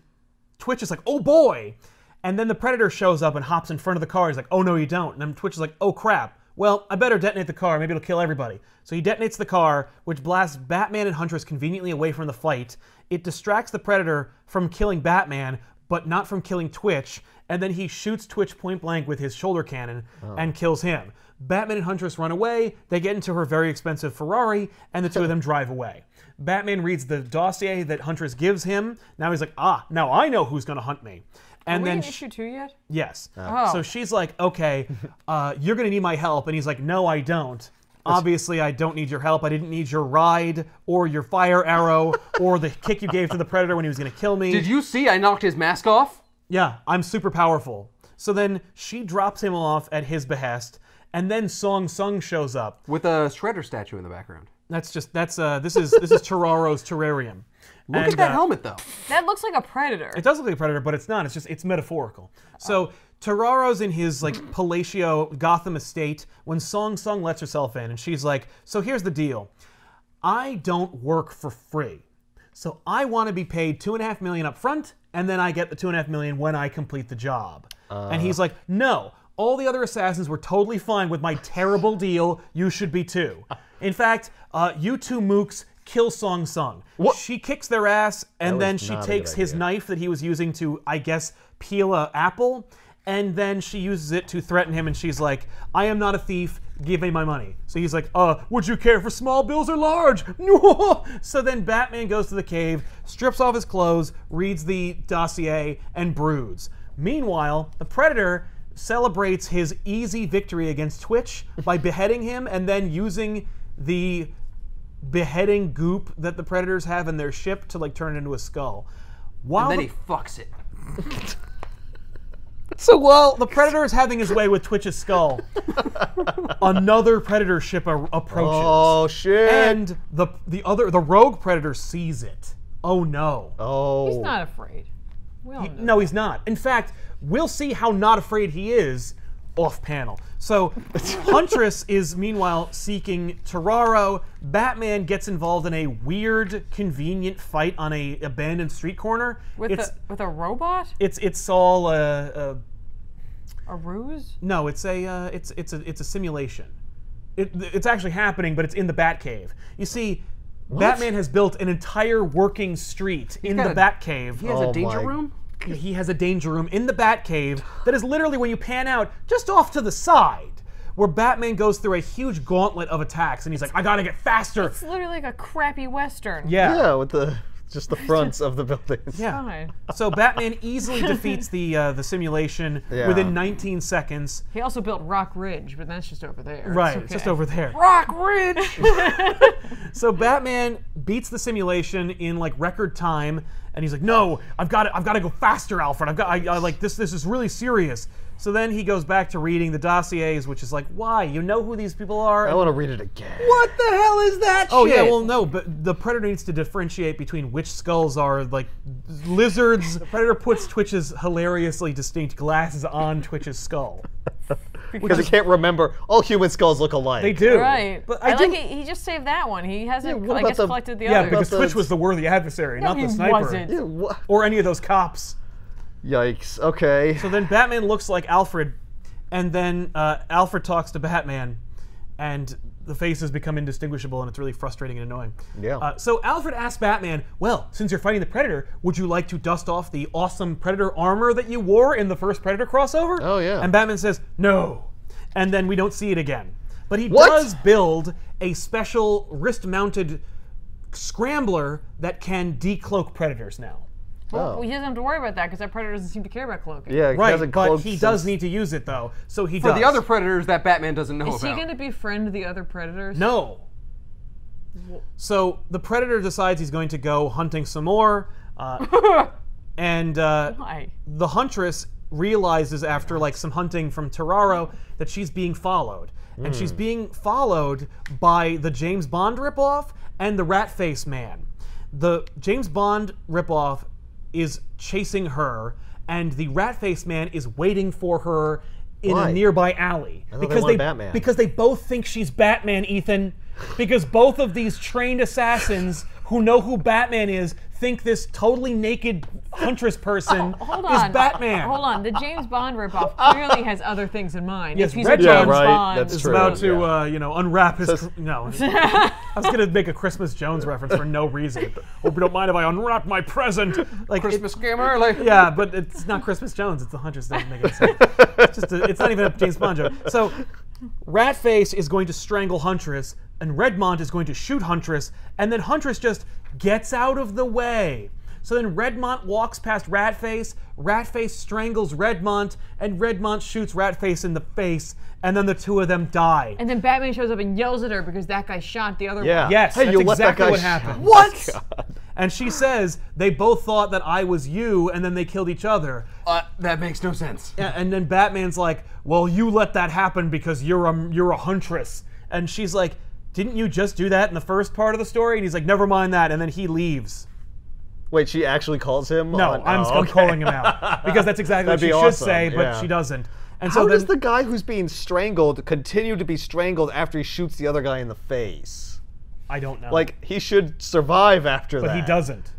Twitch is like, "Oh boy." And then the Predator shows up and hops in front of the car. He's like, "Oh no, you don't." And then Twitch is like, "Oh crap. Well, I better detonate the car. Maybe it'll kill everybody." So he detonates the car, which blasts Batman and Huntress conveniently away from the fight. It distracts the Predator from killing Batman, but not from killing Twitch. And then he shoots Twitch point blank with his shoulder cannon and kills him. Batman and Huntress run away. They get into her very expensive Ferrari, and the two of them drive away. Batman reads the dossier that Huntress gives him. Now he's like, now I know who's going to hunt me. And
Are we
then
in issue 2 yet?
yes.
Oh.
So she's like, "Okay, you're going to need my help." And he's like, "No, I don't. Obviously, I don't need your help. I didn't need your ride or your fire arrow or the kick you gave to the Predator when he was going to kill me."
Did you see I knocked his mask off?
Yeah, I'm super powerful. So then she drops him off at his behest, and then Song Sung shows up.
With a Shredder statue in the background.
This is Tararo's terrarium.
Look at that helmet, though.
That looks like a predator.
It does look like a predator, but it's not. It's metaphorical. So Tararo's in his like palatial Gotham estate when Song Sung lets herself in, and she's like, "So here's the deal. I don't work for free. So I want to be paid $2.5 million up front, and then I get the $2.5 million when I complete the job." And he's like, "No, all the other assassins were totally fine with my terrible deal. You should be too. In fact, you two mooks kill Song Sung."
What?
She kicks their ass, and
That
then
was
she
not a
takes
good
his
idea.
knife that he was using to, I guess, peel an apple, and then she uses it to threaten him, and she's like, "I am not a thief. Give me my money." So he's like, "Would you care for small bills or large?" So then Batman goes to the cave, strips off his clothes, reads the dossier, and broods. Meanwhile, the Predator celebrates his easy victory against Twitch by beheading him and then using the beheading goop that the Predators have in their ship to like turn it into a skull.
And then he fucks it.
So while the Predator is having his way with Twitch's skull, another Predator ship approaches.
Oh shit!
And the rogue Predator sees it. Oh no.
Oh.
He's not afraid. We all know.
No, he's not. In fact, we'll see how not afraid he is off panel. So Huntress is meanwhile seeking Tararo. Batman gets involved in a weird, convenient fight on a abandoned street corner.
With a robot?
It's all
A ruse?
No, it's a simulation. It's actually happening, but it's in the Batcave. You see, Batman has built an entire working street in the Batcave.
He has a danger room?
He has a danger room in the Batcave that is literally, when you pan out, just off to the side, where Batman goes through a huge gauntlet of attacks, and he's like, I gotta get faster.
It's literally like a crappy Western.
Yeah, with just the fronts of the buildings.
Yeah.
Fine.
So Batman easily defeats the simulation within 19 seconds.
He also built Rock Ridge, but that's just over there.
Right, it's just over there.
Rock Ridge!
So Batman beats the simulation in like record time, and he's like, "No, I've got to go faster, Alfred. I like this. This is really serious." So then he goes back to reading the dossiers, which is like, why? You know who these people are?
I want to read it again.
What the hell is that
Oh,
shit?
yeah, well, no, but the Predator needs to differentiate between which skulls are, like, lizards. The Predator puts Twitch's hilariously distinct glasses on Twitch's skull.
Because he can't remember. All human skulls look alike.
They do.
Right.
But
I
do,
like it. He just saved that one. He hasn't,
what
I
about
guess,
the-
collected the
Yeah,
others.
because
the-
Twitch was the worthy adversary,
No,
not the
he
sniper.
wasn't.
Yeah, what?
Or any of those cops.
Yikes. Okay.
So then Batman looks like Alfred, and then Alfred talks to Batman, and the faces become indistinguishable, and it's really frustrating and annoying.
Yeah.
So Alfred asks Batman, well, since you're fighting the Predator, would you like to dust off the awesome Predator armor that you wore in the first Predator crossover?
Oh, yeah.
And Batman says, no. And then we don't see it again. But he
What?
does build a special wrist-mounted scrambler that can decloak Predators now.
Well, he doesn't have to worry about that because that Predator doesn't seem to care about cloaking.
Yeah, he
Right,
hasn't
but
cloaked
he
since-
does need to use it, though. So he
For
does.
the other Predators that Batman doesn't know
Is he
about.
going to befriend the other Predators?
No. So the Predator decides he's going to go hunting some more, and
Why?
the Huntress realizes after like some hunting from Terraro that she's being followed, and she's being followed by the James Bond ripoff and the Rat-Face Man. The James Bond ripoff is chasing her, and the Rat-Face Man is waiting for her in
Why?
a nearby alley
thought they wanted Batman.
because they both think she's Batman, Ethan. Because both of these trained assassins who know who Batman is think this totally naked Huntress person
Hold
is
on.
Batman.
Hold on. The James Bond ripoff clearly has other things in mind.
Yes,
if he's
Red
a James
Bond
Bond,
that's
Is
true.
about to,
Yeah.
unwrap his. No, I was gonna make a Christmas Jones reference for no reason. Hope you don't mind if I unwrap my present. Like
Christmas came early.
yeah, but it's not Christmas Jones. It's the Huntress. Doesn't make any sense. It's not even a James Bond joke. So, Ratface is going to strangle Huntress, and Redmont is going to shoot Huntress, and then Huntress just gets out of the way. So then Redmont walks past Ratface, Ratface strangles Redmont, and Redmont shoots Ratface in the face, and then the two of them die.
and then Batman shows up and yells at her because that guy shot the other
Yeah.
one.
Yes,
Hey,
that's
you let that
exactly
guy
what
sh-
happened.
What?
And she says they both thought that I was you, and then they killed each other.
That makes no sense.
And then Batman's like, "Well, you let that happen because you're a huntress." And she's like, "Didn't you just do that in the first part of the story?" And he's like, "Never mind that." And then he leaves.
Wait, she actually calls him?
No,
on-
I'm
oh,
still
okay.
calling him out because that's exactly what
That'd
she
be
should
awesome,
say, but
yeah.
she doesn't. And
How
so
does
then,
the guy who's being strangled continue to be strangled after he shoots the other guy in the face?
I don't know.
Like, he should survive after that.
but he doesn't.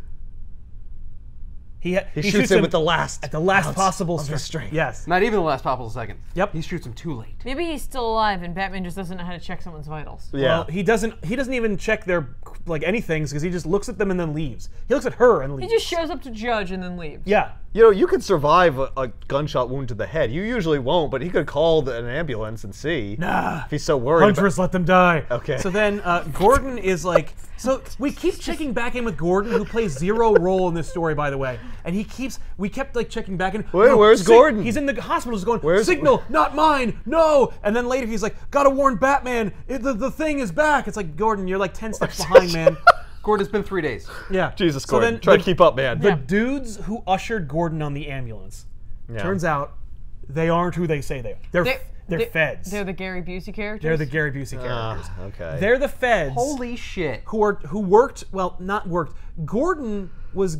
He
shoots him with the last
at the last
ounce
possible
of his strength.
Yes.
Not even the last possible second.
Yep.
He shoots him too late.
Maybe he's still alive and Batman just doesn't know how to check someone's vitals.
Yeah.
Well, he doesn't even check their like anything because he just looks at them and then leaves. He looks at her and leaves.
He just shows up to judge and then leaves.
Yeah.
You know, you could survive a gunshot wound to the head. You usually won't, but he could call an ambulance and see.
Nah.
If he's so worried.
Huntress, let them die.
Okay.
So then Gordon is like, so we keep checking back in with Gordon, who plays zero role in this story, by the way. And we kept like checking back in.
Wait, where's Gordon?
He's in the hospital, just going,
Where's-
signal, not mine, no. And then later he's like, gotta warn Batman, the thing is back. It's like, Gordon, you're like 10 steps behind, man.
Gordon, it's been 3 days.
Yeah.
Jesus,
So
Gordon.
then
Try
the-
to keep up, man.
The dudes who ushered Gordon on the ambulance,
Yeah.
turns out they aren't who they say they are. They're feds.
They're the Gary Busey characters.
They're the Gary Busey characters.
Okay.
They're the feds.
Holy shit.
who worked, well, not worked. Gordon was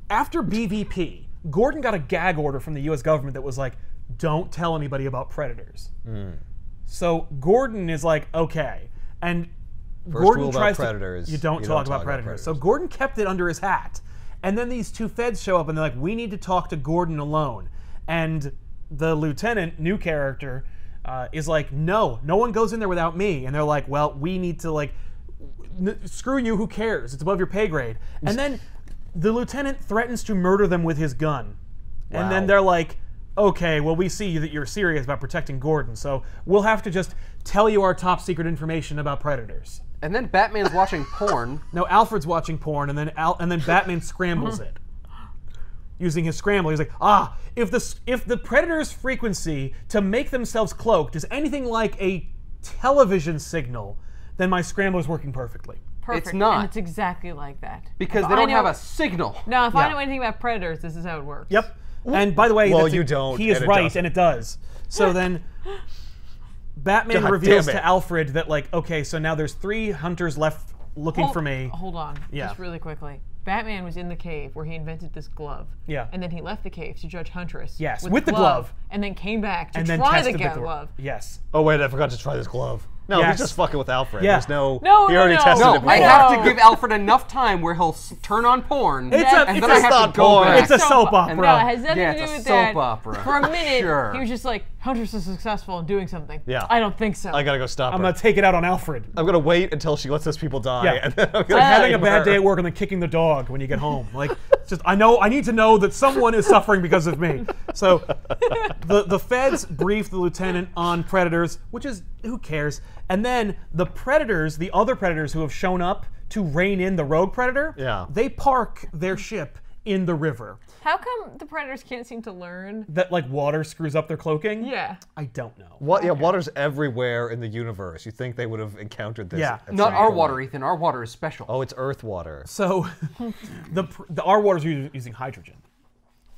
after BVP. Gordon got a gag order from the U.S. government that was like, don't tell anybody about predators. So Gordon is like, okay, and Gordon
rule about
tries
predators,
to you don't talk about predators. So Gordon kept it under his hat, and then these two feds show up and they're like, we need to talk to Gordon alone, and the lieutenant, new character, is like, no one goes in there without me. And they're like, well, we need to, like, screw you, who cares? It's above your pay grade. And then the lieutenant threatens to murder them with his gun.
Wow.
And then they're like, okay, well, we see that you're serious about protecting Gordon, so we'll have to just tell you our top secret information about predators.
And then Batman's watching porn.
No, Alfred's watching porn, and then Batman scrambles it. Using his scrambler, he's like, if the predator's frequency to make themselves cloaked is anything like a television signal, then my scrambler's working perfectly.
Perfect.
It's not.
And it's exactly like that.
Because they don't have a signal.
No, if I know anything about predators, this is how it works.
Yep. And by the way,
Well, you don't,
he is
and it
right,
doesn't.
and it does. So then Batman
God
reveals
damn it.
to Alfred that, like, okay, so now there's 3 hunters left looking for me.
Hold on.
Yeah.
Just really quickly. Batman was in the cave where he invented this glove.
Yeah.
And then he left the cave to judge Huntress.
Yes, with the glove.
And then came back to
And then
try the
tested the
glove.
Yes.
Oh wait, I forgot to try this glove. No,
Yes.
he's just fucking with Alfred.
Yeah.
There's no.
No,
he
no,
already
no.
tested
No,
it before.
I have to give Alfred enough time where he'll turn on porn,
It's
and then I have
not
to go
porn.
back.
It's a soap opera.
No, it has nothing
Yeah,
to
it's
do
a
with
soap
that.
opera.
For a minute,
Sure.
he was just like, Huntress is successful in doing something.
Yeah.
I don't think so.
I gotta go stop
I'm
her.
going to take it out on Alfred.
I'm gonna wait until she lets those people die,
Yeah.
and then I'm
Like
gonna
having a
save
bad
her.
day at work and then kicking the dog when you get home. Like, it's just, I need to know that someone is suffering because of me. So the feds brief the lieutenant on predators, which is, who cares? And then the predators, the other predators who have shown up to rein in the rogue predator,
Yeah.
they park their ship in the river.
How come the predators can't seem to learn?
That, like, water screws up their cloaking?
Yeah.
I don't know.
What? Yeah, water's everywhere in the universe. You think they would have encountered this?
Yeah.
at
Not
some
our
point.
water, Ethan. Our water is special.
Oh, it's Earth water.
So our waters are using hydrogen.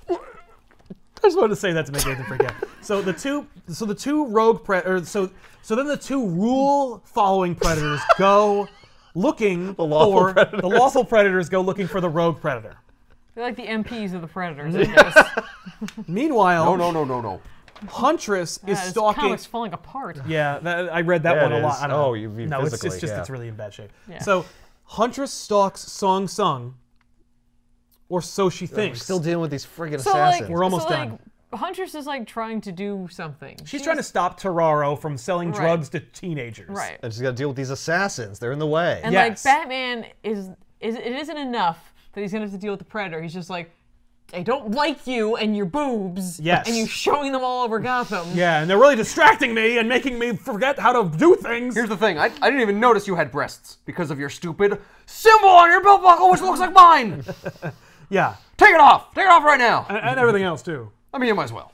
I just wanted to say that to make Nathan freak out. So the two rogue predators. So then the 2 rule-following predators go looking
The lawful
for
predators.
the lawful predators go looking for the rogue predator.
They're like the MPs of the predators, I guess.
Meanwhile,
No.
Huntress is
This
stalking.
comic's falling apart.
Yeah, I read that
Yeah,
one
it
a lot.
is.
I don't know.
Oh, you mean
no, it's
physically,
just
yeah.
it's really in bad shape.
Yeah.
So Huntress stalks Song Sung, or so she
We're
thinks.
still dealing with these friggin'
So,
assassins.
like,
We're almost
so,
done.
Like, Huntress is like trying to do something.
She's trying to stop Terraro from selling
Right.
drugs to teenagers.
Right.
and she's got to deal with these assassins. They're in the way.
And
Yes.
like Batman it isn't enough that he's gonna have to deal with the Predator. He's just like, I don't like you and your boobs.
Yes.
And you showing them all over Gotham.
Yeah, and they're really distracting me and making me forget how to do things.
Here's the thing. I didn't even notice you had breasts because of your stupid symbol on your belt buckle, which looks like mine.
Yeah,
Take it off. Take it off right now.
and everything else too.
I mean, you might as well.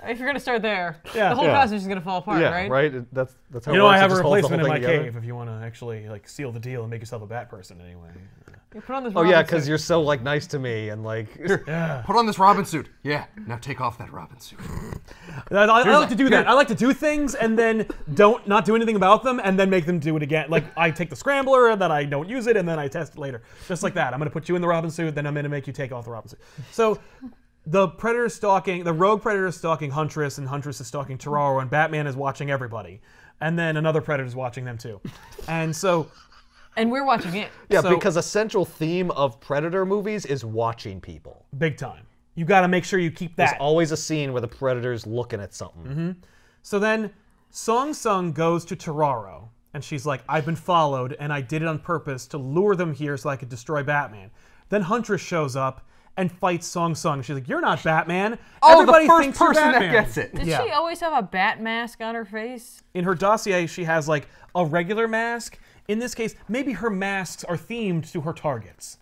If you're gonna start there,
Yeah.
the whole
Yeah.
costume's just gonna fall apart,
yeah,
right?
right. That's how.
You
it
know, I
works. It
have a
just holds the
replacement in
whole
my
thing together.
cave if you want to actually like seal the deal and make yourself a bat person anyway.
You put on this
Oh yeah,
Robin
because
suit.
you're so like nice to me and like.
Yeah,
Put on this Robin suit. Yeah. Now take off that Robin suit.
I like to do that. I like to do things and then not do anything about them and then make them do it again. Like I take the scrambler and then I don't use it and then I test it later. Just like that. I'm gonna put you in the Robin suit, then I'm gonna make you take off the Robin suit. So. The rogue predator is stalking Huntress, and Huntress is stalking Terraro, and Batman is watching everybody. And then another predator is watching them too. And so,
And we're watching it.
Yeah,
So-
because a central theme of Predator movies is watching people.
big time. You gotta make sure you keep
There's
that.
always a scene where the Predator's looking at something.
So then, Song Sung goes to Terraro, and she's like, I've been followed, and I did it on purpose to lure them here so I could destroy Batman. Then Huntress shows up and fights Song Sung. She's like, you're not Batman.
Oh,
Everybody
the first
thinks you're
person that
Batman."
gets it.
Did
Yeah.
she always have a bat mask on her face?
In her dossier, she has like a regular mask. In this case, maybe her masks are themed to her targets.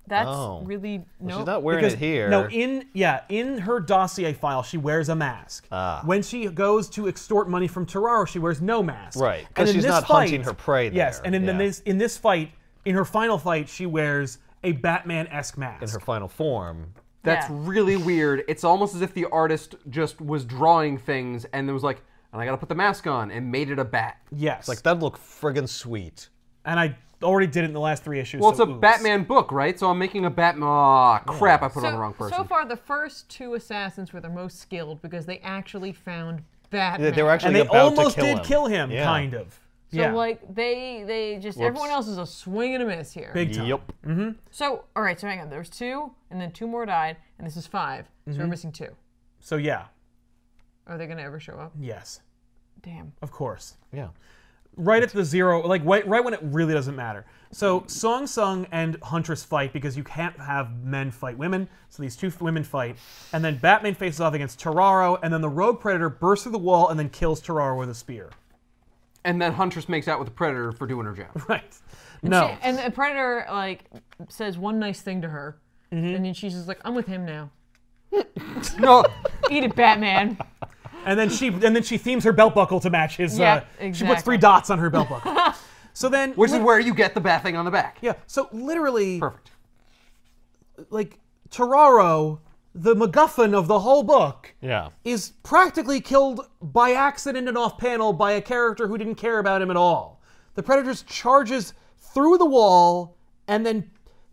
That's
Oh.
really no.
She's not wearing
Because-
it here.
No, in her dossier file, she wears a mask. When she goes to extort money from Terraro, she wears no mask.
Right, 'cause
And in
she's
this
not hunting her prey
Yes,
there,
and in
yeah.
in this fight, in her final fight, she wears a Batman-esque mask.
in her final form.
That's
Yeah.
really weird. It's almost as if the artist just was drawing things and then was like, and I gotta put the mask on and made it a bat.
Yes,
Like that'd look friggin' sweet.
and I already did it in the last 3 issues.
Well, it's
so
a
oops.
Batman book, right? So I'm making a Batman. Aw, crap! I put it on the wrong person.
So far, the first 2 assassins were the most skilled because they actually found Batman.
They were actually
And they
about
almost
to kill
did
him.
kill him,
Yeah.
kind of.
So
yeah,
like they just everyone else is a swing and a miss here.
big time.
Yep.
So all right, so hang on. There's 2, and then 2 more died, and this is 5. So we're missing 2.
So yeah.
Are they going to ever show up?
Yes.
Damn.
Of course.
Yeah.
Right at the zero, like right when it really doesn't matter. So Song Sung and Huntress fight because you can't have men fight women. So these two women fight, and then Batman faces off against Toraro, and then the Rogue Predator bursts through the wall and then kills Toraro with a spear.
And then Huntress makes out with the Predator for doing her job.
Right. No.
And the Predator like says one nice thing to her, and then she's just like, "I'm with him now."
No.
Eat it, Batman.
And then she themes her belt buckle to match his.
Yeah,
She puts 3 dots on her belt buckle. So then,
Which is where you get the bat thing on the back.
yeah. So literally,
Perfect.
like Toraro, the MacGuffin of the whole book,
Yeah.
is practically killed by accident and off panel by a character who didn't care about him at all. The Predator charges through the wall and then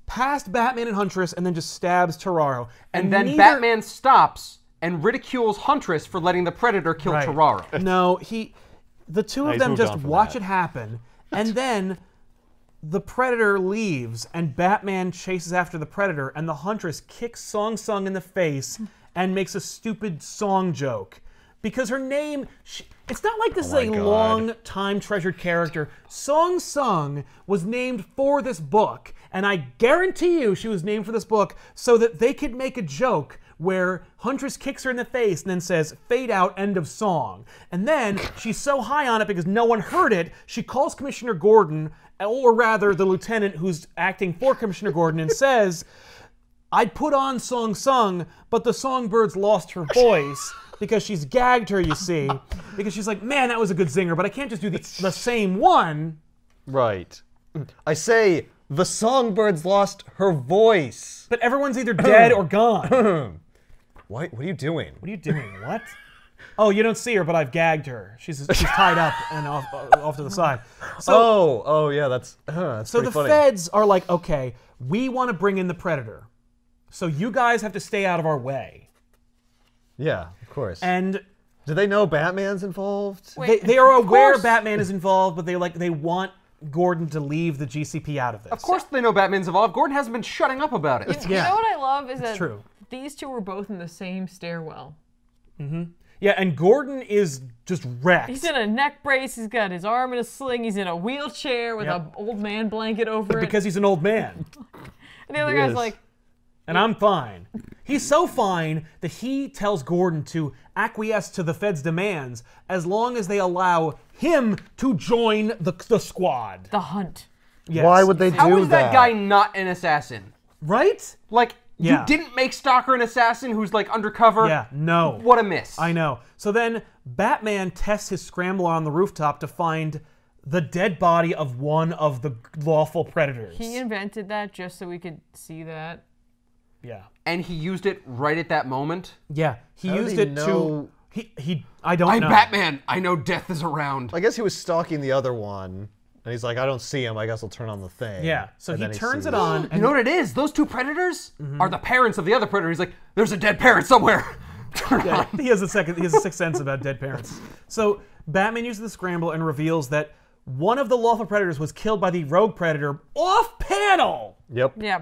past Batman and Huntress and then just stabs Toraro.
And then Batman stops and ridicules Huntress for letting the Predator kill
Right.
Toraro.
No, the two of
he's
them
moved
just
on from
watch
that.
it happen, and then the Predator leaves, and Batman chases after the Predator, and the Huntress kicks Song Sung in the face and makes a stupid song joke. Because her name, it's not like this is a
God.
long time treasured character. Song Sung was named for this book, and I guarantee you she was named for this book so that they could make a joke where Huntress kicks her in the face and then says, "Fade out, end of song." And then she's so high on it because no one heard it, she calls Commissioner Gordon, or rather the lieutenant who's acting for Commissioner Gordon, and says, "I'd put on Song Sung, but the songbirds lost her voice." Because she's gagged her, you see. Because she's like, "Man, that was a good zinger, but I can't just do the same one."
Right. I say, the songbirds lost her voice.
But everyone's either dead or gone.
What are you doing?
What are you doing? What? Oh, you don't see her, but I've gagged her. She's tied up and off to the side. So,
Oh, yeah, that's
so
pretty
the
funny.
feds are like, "Okay, we want to bring in the Predator. So you guys have to stay out of our way."
Yeah, of course.
And
do they know Batman's involved?
they are aware
course.
Batman is involved, but they want Gordon to leave the GCP out of this.
Of course they know Batman's involved. Gordon hasn't been shutting up about it.
You know what I love is that
true.
these two were both in the same stairwell.
Yeah, and Gordon is just wrecked.
He's in a neck brace. He's got his arm in a sling. He's in a wheelchair with
Yep.
an old man blanket over it.
because he's an old man.
And the other
He
guy's
is.
like,
And I'm fine. He's so fine that he tells Gordon to acquiesce to the Fed's demands as long as they allow him to join the squad.
"The hunt."
Yes.
Why would they do that?
How is that guy not an assassin?
Right?
Like,
Yeah.
you didn't make Stalker an assassin who's like undercover?
Yeah, no.
What a miss.
I know. So then Batman tests his scrambler on the rooftop to find the dead body of one of the lawful predators.
He invented that just so we could see that.
Yeah.
And he used it right at that moment.
Yeah. He
How did
used
he
it
know-
to... I don't
I'm
know.
Batman. I know death is around.
I guess he was stalking the other one, and he's like, I don't see him. I guess I'll turn on the thing.
Yeah. So
And
he
then
turns
sees-
it on
You
and
know what it is? Those two predators are the parents of the other predator. He's like, there's a dead parent somewhere. Turn on.
he has a sixth sense about dead parents. So Batman uses the scramble and reveals that one of the lawful predators was killed by the rogue predator off panel.
Yep.
Yeah.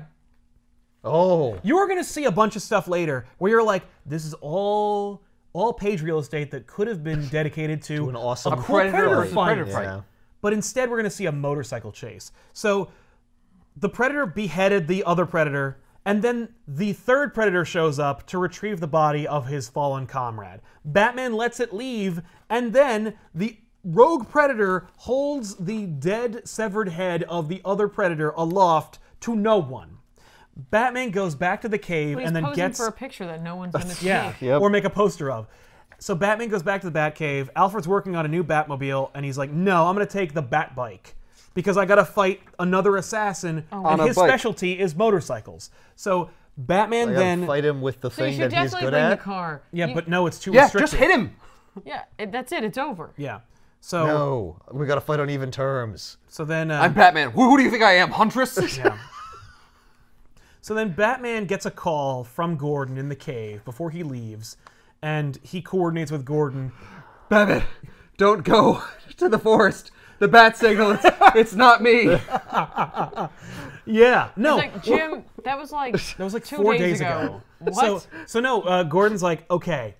Oh.
You're gonna see a bunch of stuff later where you're like, this is all page real estate that could have been dedicated to
an awesome
a cool
predator
predator
versus
fight.
predator fight.
Yeah.
But instead, we're gonna see a motorcycle chase. So the predator beheaded the other predator, and then the third predator shows up to retrieve the body of his fallen comrade. Batman lets it leave, and then the rogue predator holds the dead, severed head of the other predator aloft to no one. Batman goes back to the cave
He's
and then
posing
gets...
for a picture that no one's going to
Yeah,
take.
Yep.
or make a poster of. So Batman goes back to the Batcave. Alfred's working on a new Batmobile, and he's like, no, I'm going to take the Bat Bike because I got to fight another assassin,
On
and
a
his
bike.
specialty is motorcycles. So Batman
I gotta
then...
fight him with the
So you
thing
should
that he's
definitely
good
bring
at.
the car.
Yeah,
You-
but no, it's too
Yeah,
restricted.
just hit him.
Yeah, that's it. It's over.
Yeah. So
No, we gotta fight on even terms.
so then
I'm Batman. Who do you think I am, Huntress?
yeah. So then Batman gets a call from Gordon in the cave before he leaves, and he coordinates with Gordon.
Batman, don't go to the forest. The bat signal. It's not me.
Yeah, no.
It's like, Jim, that was like
4 days ago.
What?
So no, Gordon's like, okay.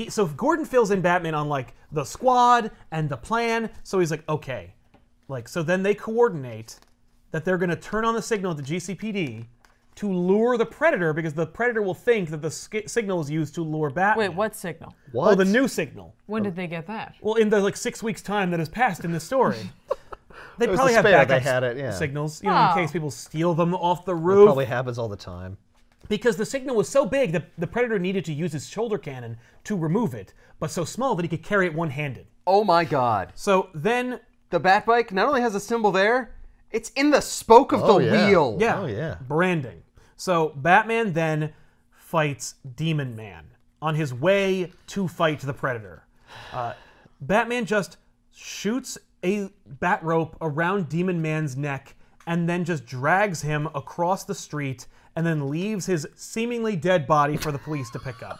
So Gordon fills in Batman on like the squad and the plan. So he's like, okay. Like, so then they coordinate that they're going to turn on the signal at the GCPD to lure the Predator, because the Predator will think that the signal is used to lure Batman.
Wait, what signal?
What?
Oh, the new signal.
When did they get that?
Well, in the like 6 weeks time that has passed in this story. They
was
probably
a
have
spare,
backup
they had it, yeah.
signals, you know, in
Oh.
case people steal them off the
It
roof.
probably happens all the time.
Because the signal was so big that the Predator needed to use his shoulder cannon to remove it, but so small that he could carry it one-handed.
Oh my God.
So then,
The bat bike not only has a symbol there, it's in the spoke of the
yeah.
wheel.
yeah,
Oh, yeah.
branding. So Batman then fights Demon Man on his way to fight the Predator. Batman just shoots a bat rope around Demon Man's neck and then just drags him across the street and then leaves his seemingly dead body for the police to pick up.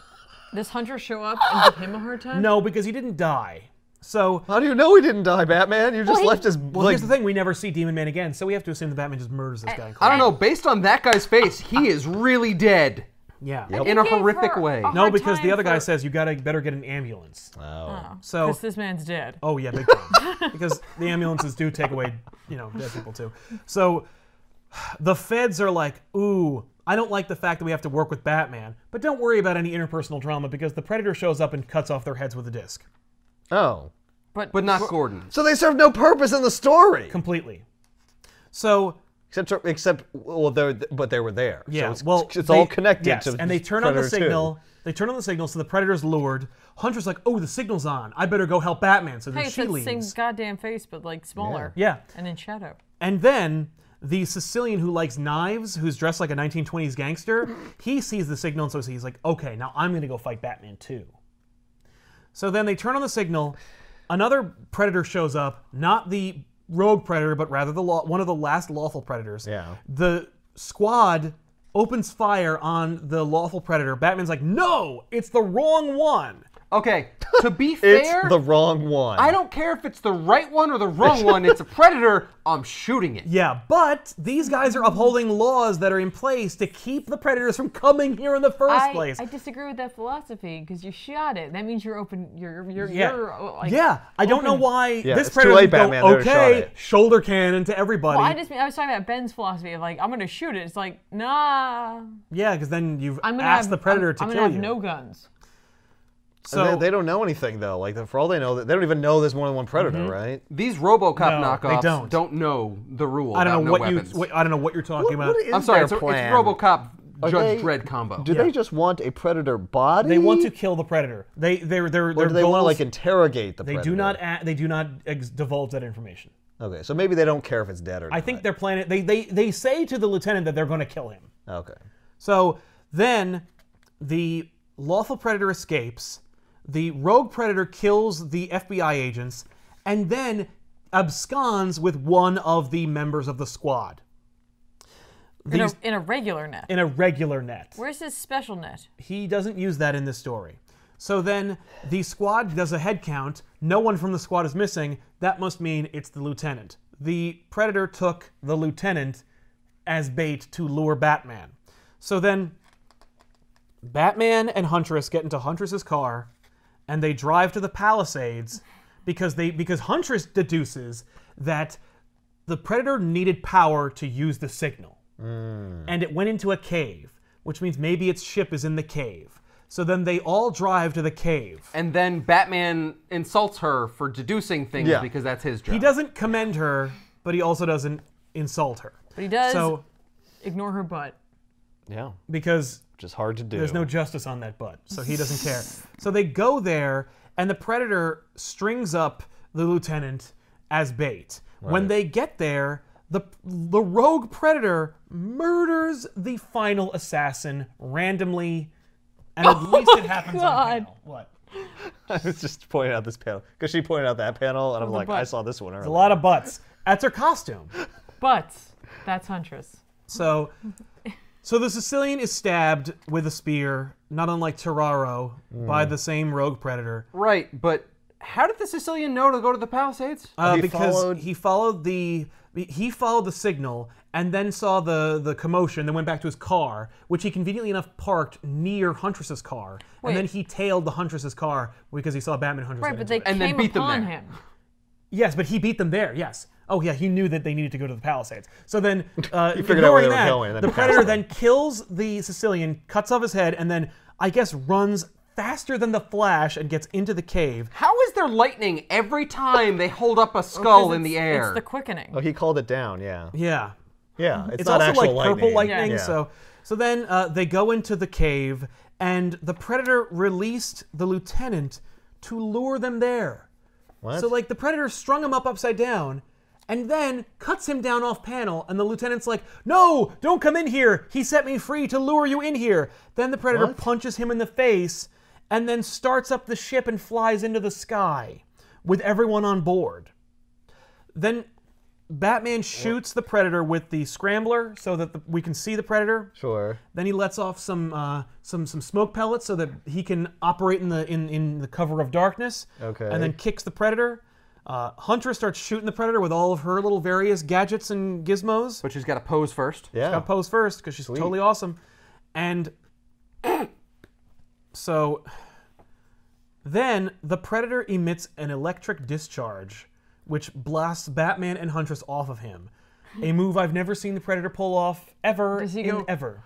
Does Hunter show up and give him a hard time?
No, because he didn't die. So,
How do you know he didn't die, Batman? You just left his...
well, here's the thing. We never see Demon Man again, so we have to assume that Batman just murders this guy.
I don't know. Based on that guy's face, he is really dead.
Yeah.
In a
He gave
horrific
her
way.
a
No,
hard
because the
time
other guy
for-
says you better get an ambulance.
Oh.
So,
Because this man's dead.
oh yeah, big time. Because the ambulances do take away, dead people too. So, the feds are like, ooh, I don't like the fact that we have to work with Batman, but don't worry about any interpersonal drama because the Predator shows up and cuts off their heads with a disc.
Oh.
But not Gordon.
So they serve no purpose in the story.
Completely. So,
Except, well, they were there.
yeah,
So it's all connected
yes,
to
and they turn on the
Predator 2.
signal. They turn on the signal, so the Predator's lured. Hunter's like, oh, the signal's on. I better go help Batman. So then
Hey, it's
she
that
leaves.
same goddamn face, but like smaller.
Yeah.
And in shadow.
And then the Sicilian who likes knives, who's dressed like a 1920s gangster, he sees the signal, and so he's like, okay, now I'm going to go fight Batman too. So then they turn on the signal. Another Predator shows up, not the rogue Predator, but rather one of the last lawful Predators.
Yeah.
The squad opens fire on the lawful Predator. Batman's like, no, it's the wrong one.
Okay, to be fair,
It's the wrong one.
I don't care if it's the right one or the wrong one. It's a predator. I'm shooting it.
Yeah, but these guys are upholding laws that are in place to keep the Predators from coming here in the first place.
I disagree with that philosophy because you shot it. That means you're open. You're like,
Yeah, I don't know
open.
why
Yeah,
this
it's
Predator
too late,
doesn't
Batman.
go,
They would've shot
okay,
it."
shoulder cannon to everybody.
Well, I was talking about Ben's philosophy of like, I'm gonna shoot it. It's like, nah.
Yeah, because then you've
I'm gonna
asked
have
the Predator
I'm
to
gonna
kill
have
you.
no guns.
So
they don't know anything though. Like for all they know, they don't even know there's more than one Predator, right?
These RoboCop
No, they
knockoffs
don't.
know the rule.
I don't know
about
what
no weapons.
I don't know what you're talking about.
What is
I'm sorry,
their
it's
plan?
RoboCop
Are
Judge
they-
Dredd combo.
Do they just want a Predator body?
They want to kill the Predator. Their
Or do they
goals,
want to like interrogate the
They
Predator?
do not divulge that information.
Okay, so maybe they don't care if it's dead or not.
I think they're planning. They say to the lieutenant that they're going to kill him.
Okay.
So then the lawful Predator escapes. The rogue Predator kills the FBI agents and then absconds with one of the members of the squad.
In a regular net.
In a regular net.
Where's his special net?
He doesn't use that in this story. So then the squad does a head count. No one from the squad is missing. That must mean it's the lieutenant. The Predator took the lieutenant as bait to lure Batman. So then Batman and Huntress get into Huntress's car and they drive to the Palisades because Huntress deduces that the Predator needed power to use the signal. And it went into a cave, which means maybe its ship is in the cave. So then they all drive to the cave.
And then Batman insults her for deducing things
Yeah.
because that's his job.
He doesn't commend her, but he also doesn't insult her.
But he does
So,
ignore her butt.
Yeah.
because
Which is hard to do.
there's no justice on that butt, so he doesn't care. So they go there, and the Predator strings up the lieutenant as bait. When they get there, the rogue Predator murders the final assassin randomly, and at least it happens on
God.
panel. What?
I was just pointing out this panel because she pointed out that panel, and I'm like,
butt.
I saw this one earlier.
A lot of butts. That's her costume.
But that's Huntress.
So the Sicilian is stabbed with a spear, not unlike Terraro, by the same rogue Predator.
Right, but How did the Sicilian know to go to the Palisades?
Because he followed the signal and then saw the commotion, then went back to his car, which he conveniently enough parked near Huntress's car.
Wait.
And then he tailed the Huntress's car because he saw Batman and Huntress.
Right, but they
And then
came
beat them
upon
there.
him.
Yes, but he beat them there, yes. Oh, yeah, he knew that they needed to go to the Palisades. So then,
figured out where
ignoring
they were
that,
going, and then
the
passed
Predator
them.
then kills the Sicilian, cuts off his head, and then, I guess, runs faster than the Flash and gets into the cave.
How is there lightning every time they hold up a skull in the air?
It's the quickening.
Oh, he called it down, yeah.
Yeah.
Yeah,
It's
not
also
actual
like purple lightning,
Yeah.
so then they go into the cave, and the Predator released the lieutenant to lure them there.
What?
So like the Predator strung him up upside down, and then cuts him down off panel, and the lieutenant's like, "No, don't come in here. He set me free to lure you in here." Then the Predator
What?
punches him in the face, and then starts up the ship and flies into the sky with everyone on board. Then Batman shoots the Predator with the scrambler so that we can see the Predator.
Sure.
Then he lets off some smoke pellets so that he can operate in the cover of darkness.
Okay.
And then kicks the Predator. Huntress starts shooting the Predator with all of her little various gadgets and gizmos.
But she's got to pose first.
Yeah.
Got to pose first because she's totally awesome. And so then the Predator emits an electric discharge, which blasts Batman and Huntress off of him. A move I've never seen the Predator pull off ever
Does he
in
go,
ever.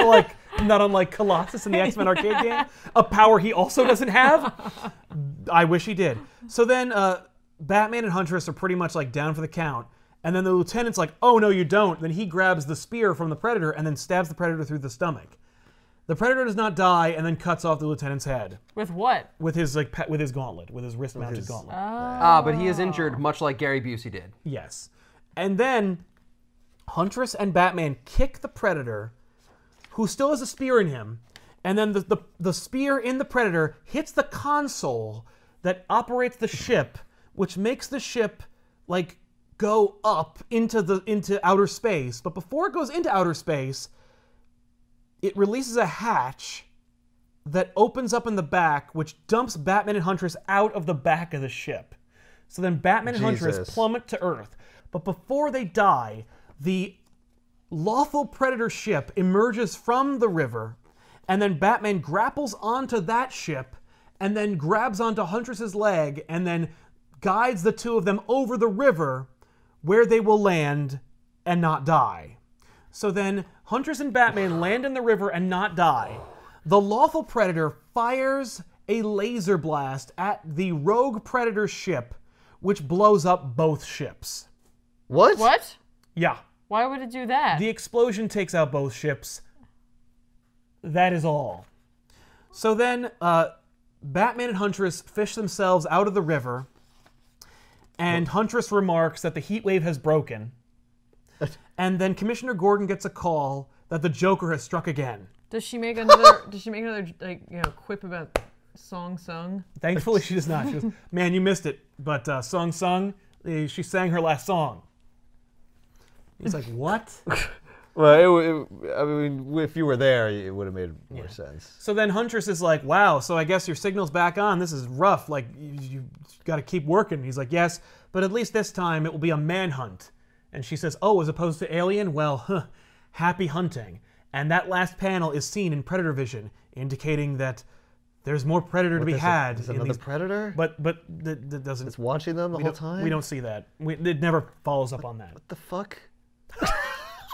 Like, not unlike Colossus in the X-Men arcade game. A power he also doesn't have. I wish he did. So then Batman and Huntress are pretty much like down for the count. And then the lieutenant's like, "Oh, no, you don't." Then he grabs the spear from the Predator and then stabs the Predator through the stomach. The Predator does not die and then cuts off the lieutenant's head
With what?
with his with his gauntlet, with his wrist-mounted gauntlet.
But he is injured, much like Gary Busey did.
Yes. And then Huntress and Batman kick the Predator, who still has a spear in him, and then the spear in the Predator hits the console that operates the ship, which makes the ship like go up into outer space. But before it goes into outer space, it releases a hatch that opens up in the back, which dumps Batman and Huntress out of the back of the ship. So then Batman and Huntress
Jesus.
plummet to Earth. But before they die, the lawful Predator ship emerges from the river, and then Batman grapples onto that ship, and then grabs onto Huntress's leg, and then guides the two of them over the river, where they will land and not die. So then Huntress and Batman land in the river and not die. The lawful Predator fires a laser blast at the rogue Predator ship, which blows up both ships.
What?
What?
Yeah.
Why would it do that?
The explosion takes out both ships. That is all. So then Batman and Huntress fish themselves out of the river, and Huntress remarks that the heat wave has broken. And then Commissioner Gordon gets a call that the Joker has struck again.
Does she make another? Like, quip about song sung?
Thankfully, she does not. She goes, "Man, you missed it." But Sung Sung, she sang her last song. He's like, "What?"
Well, I mean, if you were there, it would have made more sense.
So then Huntress is like, "Wow, so I guess your signal's back on. This is rough. Like, you got to keep working." He's like, "Yes, but at least this time it will be a manhunt." And she says, "Oh, as opposed to Alien? Well, happy hunting." And that last panel is seen in Predator vision, indicating that there's more Predator to be had.
Is
in
another
these,
Predator?
but that doesn't.
It's watching them the whole time?
We don't see that. It never follows up on that.
What the fuck?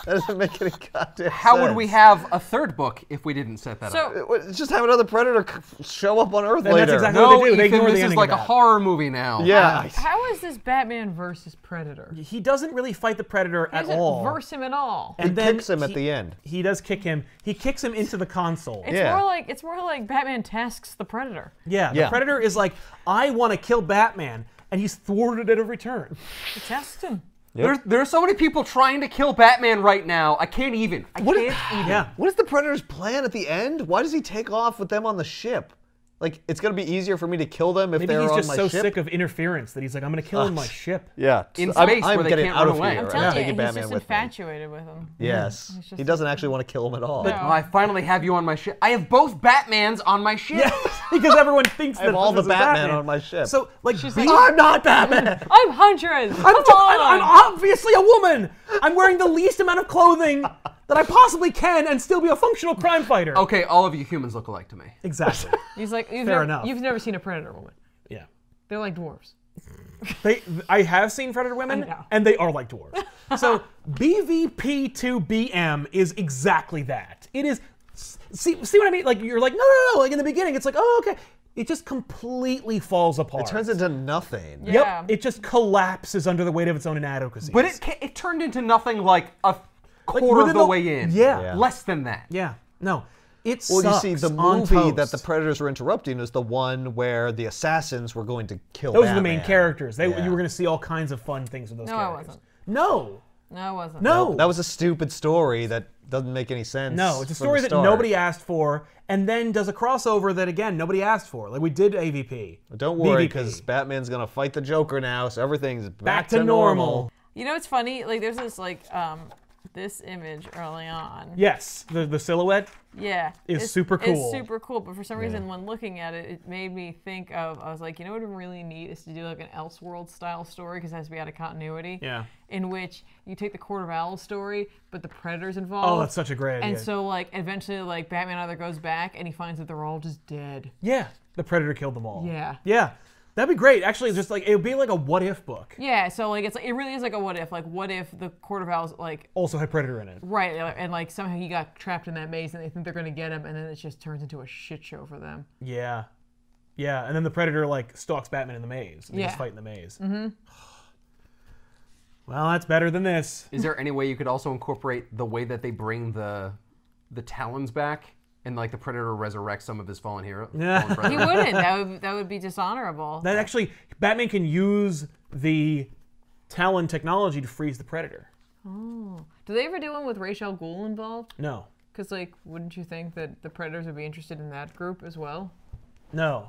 That doesn't make any goddamn sense.
How would we have a third book if we didn't set that up?
Just have another Predator show up on Earth
And
later.
that's exactly
No,
what they do. They
Ethan,
ignore the
this is
ending
like
of
a
that.
horror movie now.
Yeah.
How is this Batman versus Predator?
He doesn't really fight the Predator
He
at
doesn't
all.
verse him at all.
And
He
then
kicks him at the end.
He does kick him. He kicks him into the console.
It's more like Batman tasks the Predator.
Yeah, the
Yeah.
Predator is like, "I want to kill Batman," and he's thwarted at every turn.
He tasks him.
There are so many people trying to kill Batman right now. I can't even. I can't even.
Yeah.
What is the Predator's plan at the end? Why does he take off with them on the ship? Like, it's going to be easier for me to kill them if
Maybe
they're
he's
on
just
my
so
ship.
sick of interference that he's like, I'm going to kill him my ship.
Yeah.
In
I'm
space where they
getting
can't
out
run
of
away.
here.
I'm
I'm
telling you,
taking
he's
Batman
just
with me.
infatuated with him.
Yes.
He's just
He doesn't actually want to kill him at all.
No.
Oh, I finally have you on my ship. I have both Batmans on my ship.
Yeah, because everyone thinks
I have
that
all the
Huntress is
Batman on my ship.
So, like,
She's
be-
like,
I'm not Batman!
I'm Huntress. Come
I'm
on.
obviously a woman. I'm wearing the least amount of clothing that I possibly can and still be a functional crime fighter.
Okay, all of you humans look alike to me.
Exactly.
He's like,
Fair enough.
You've never seen a predator woman.
Yeah.
They're like dwarves.
I have seen Predator women,
I know.
and they are like dwarves. So BVP2BM is exactly that. It is. See what I mean? Like, you're like, no. Like, in the beginning, it's like, oh, okay. It just completely falls apart.
It turns into nothing.
Yeah.
Yep. It just collapses under the weight of its own inadequacies.
But it turned into nothing like a quarter
within
of the
the-
way in.
Yeah.
Less than that.
Yeah. No. It
Well,
sucks
you see, the
on
movie
toast.
that the Predators were interrupting is the one where the assassins were going to kill
Those are the main
Batman.
characters.
Yeah.
You were going to see all kinds of fun things with those
No, I
characters.
wasn't.
No.
No, I wasn't.
No.
That was a stupid story that doesn't make any sense.
No, it's a
from
story
the
that
start.
nobody asked for, and then does a crossover that, again, nobody asked for. Like we did AVP.
Don't worry,
BVP.
because Batman's going to fight the Joker now, so everything's
Back to normal.
You know what's funny? Like, there's this this image early on.
Yes, the silhouette.
Yeah.
Is super cool.
It's super cool, but for some reason, when looking at it, it made me think of, I was like, you know what would be really neat is to do like an Elseworld style story, because it has to be out of continuity.
Yeah.
In which you take the Court of Owls story, but the Predator's involved.
Oh, that's such a great idea.
And so, like, eventually, like, Batman either goes back and he finds that they're all just dead.
Yeah, the Predator killed them all.
Yeah.
Yeah, that'd be great. Actually, just like it would be like a what if book.
Yeah, so, like, it really is like a what if. Like, what if the Court of Owls, like,
Also had Predator in it.
right, and, like, somehow he got trapped in that maze and they think they're going to get him, and then it just turns into a shit show for them.
Yeah. Yeah, and then the Predator like stalks Batman in the maze. And they just
Yeah.
fight in the maze. Mm-hmm. Well, that's better than this.
Is there any way you could also incorporate the way that they bring the Talons back, and like the Predator resurrects some of his fallen hero?
Yeah.
fallen
He
brethren?
wouldn't. That would be dishonorable.
That actually, Batman can use the Talon technology to freeze the Predator.
Oh. Do they ever do one with Ra's al Ghul involved?
No.
Because, like, wouldn't you think that the Predators would be interested in that group as well?
No.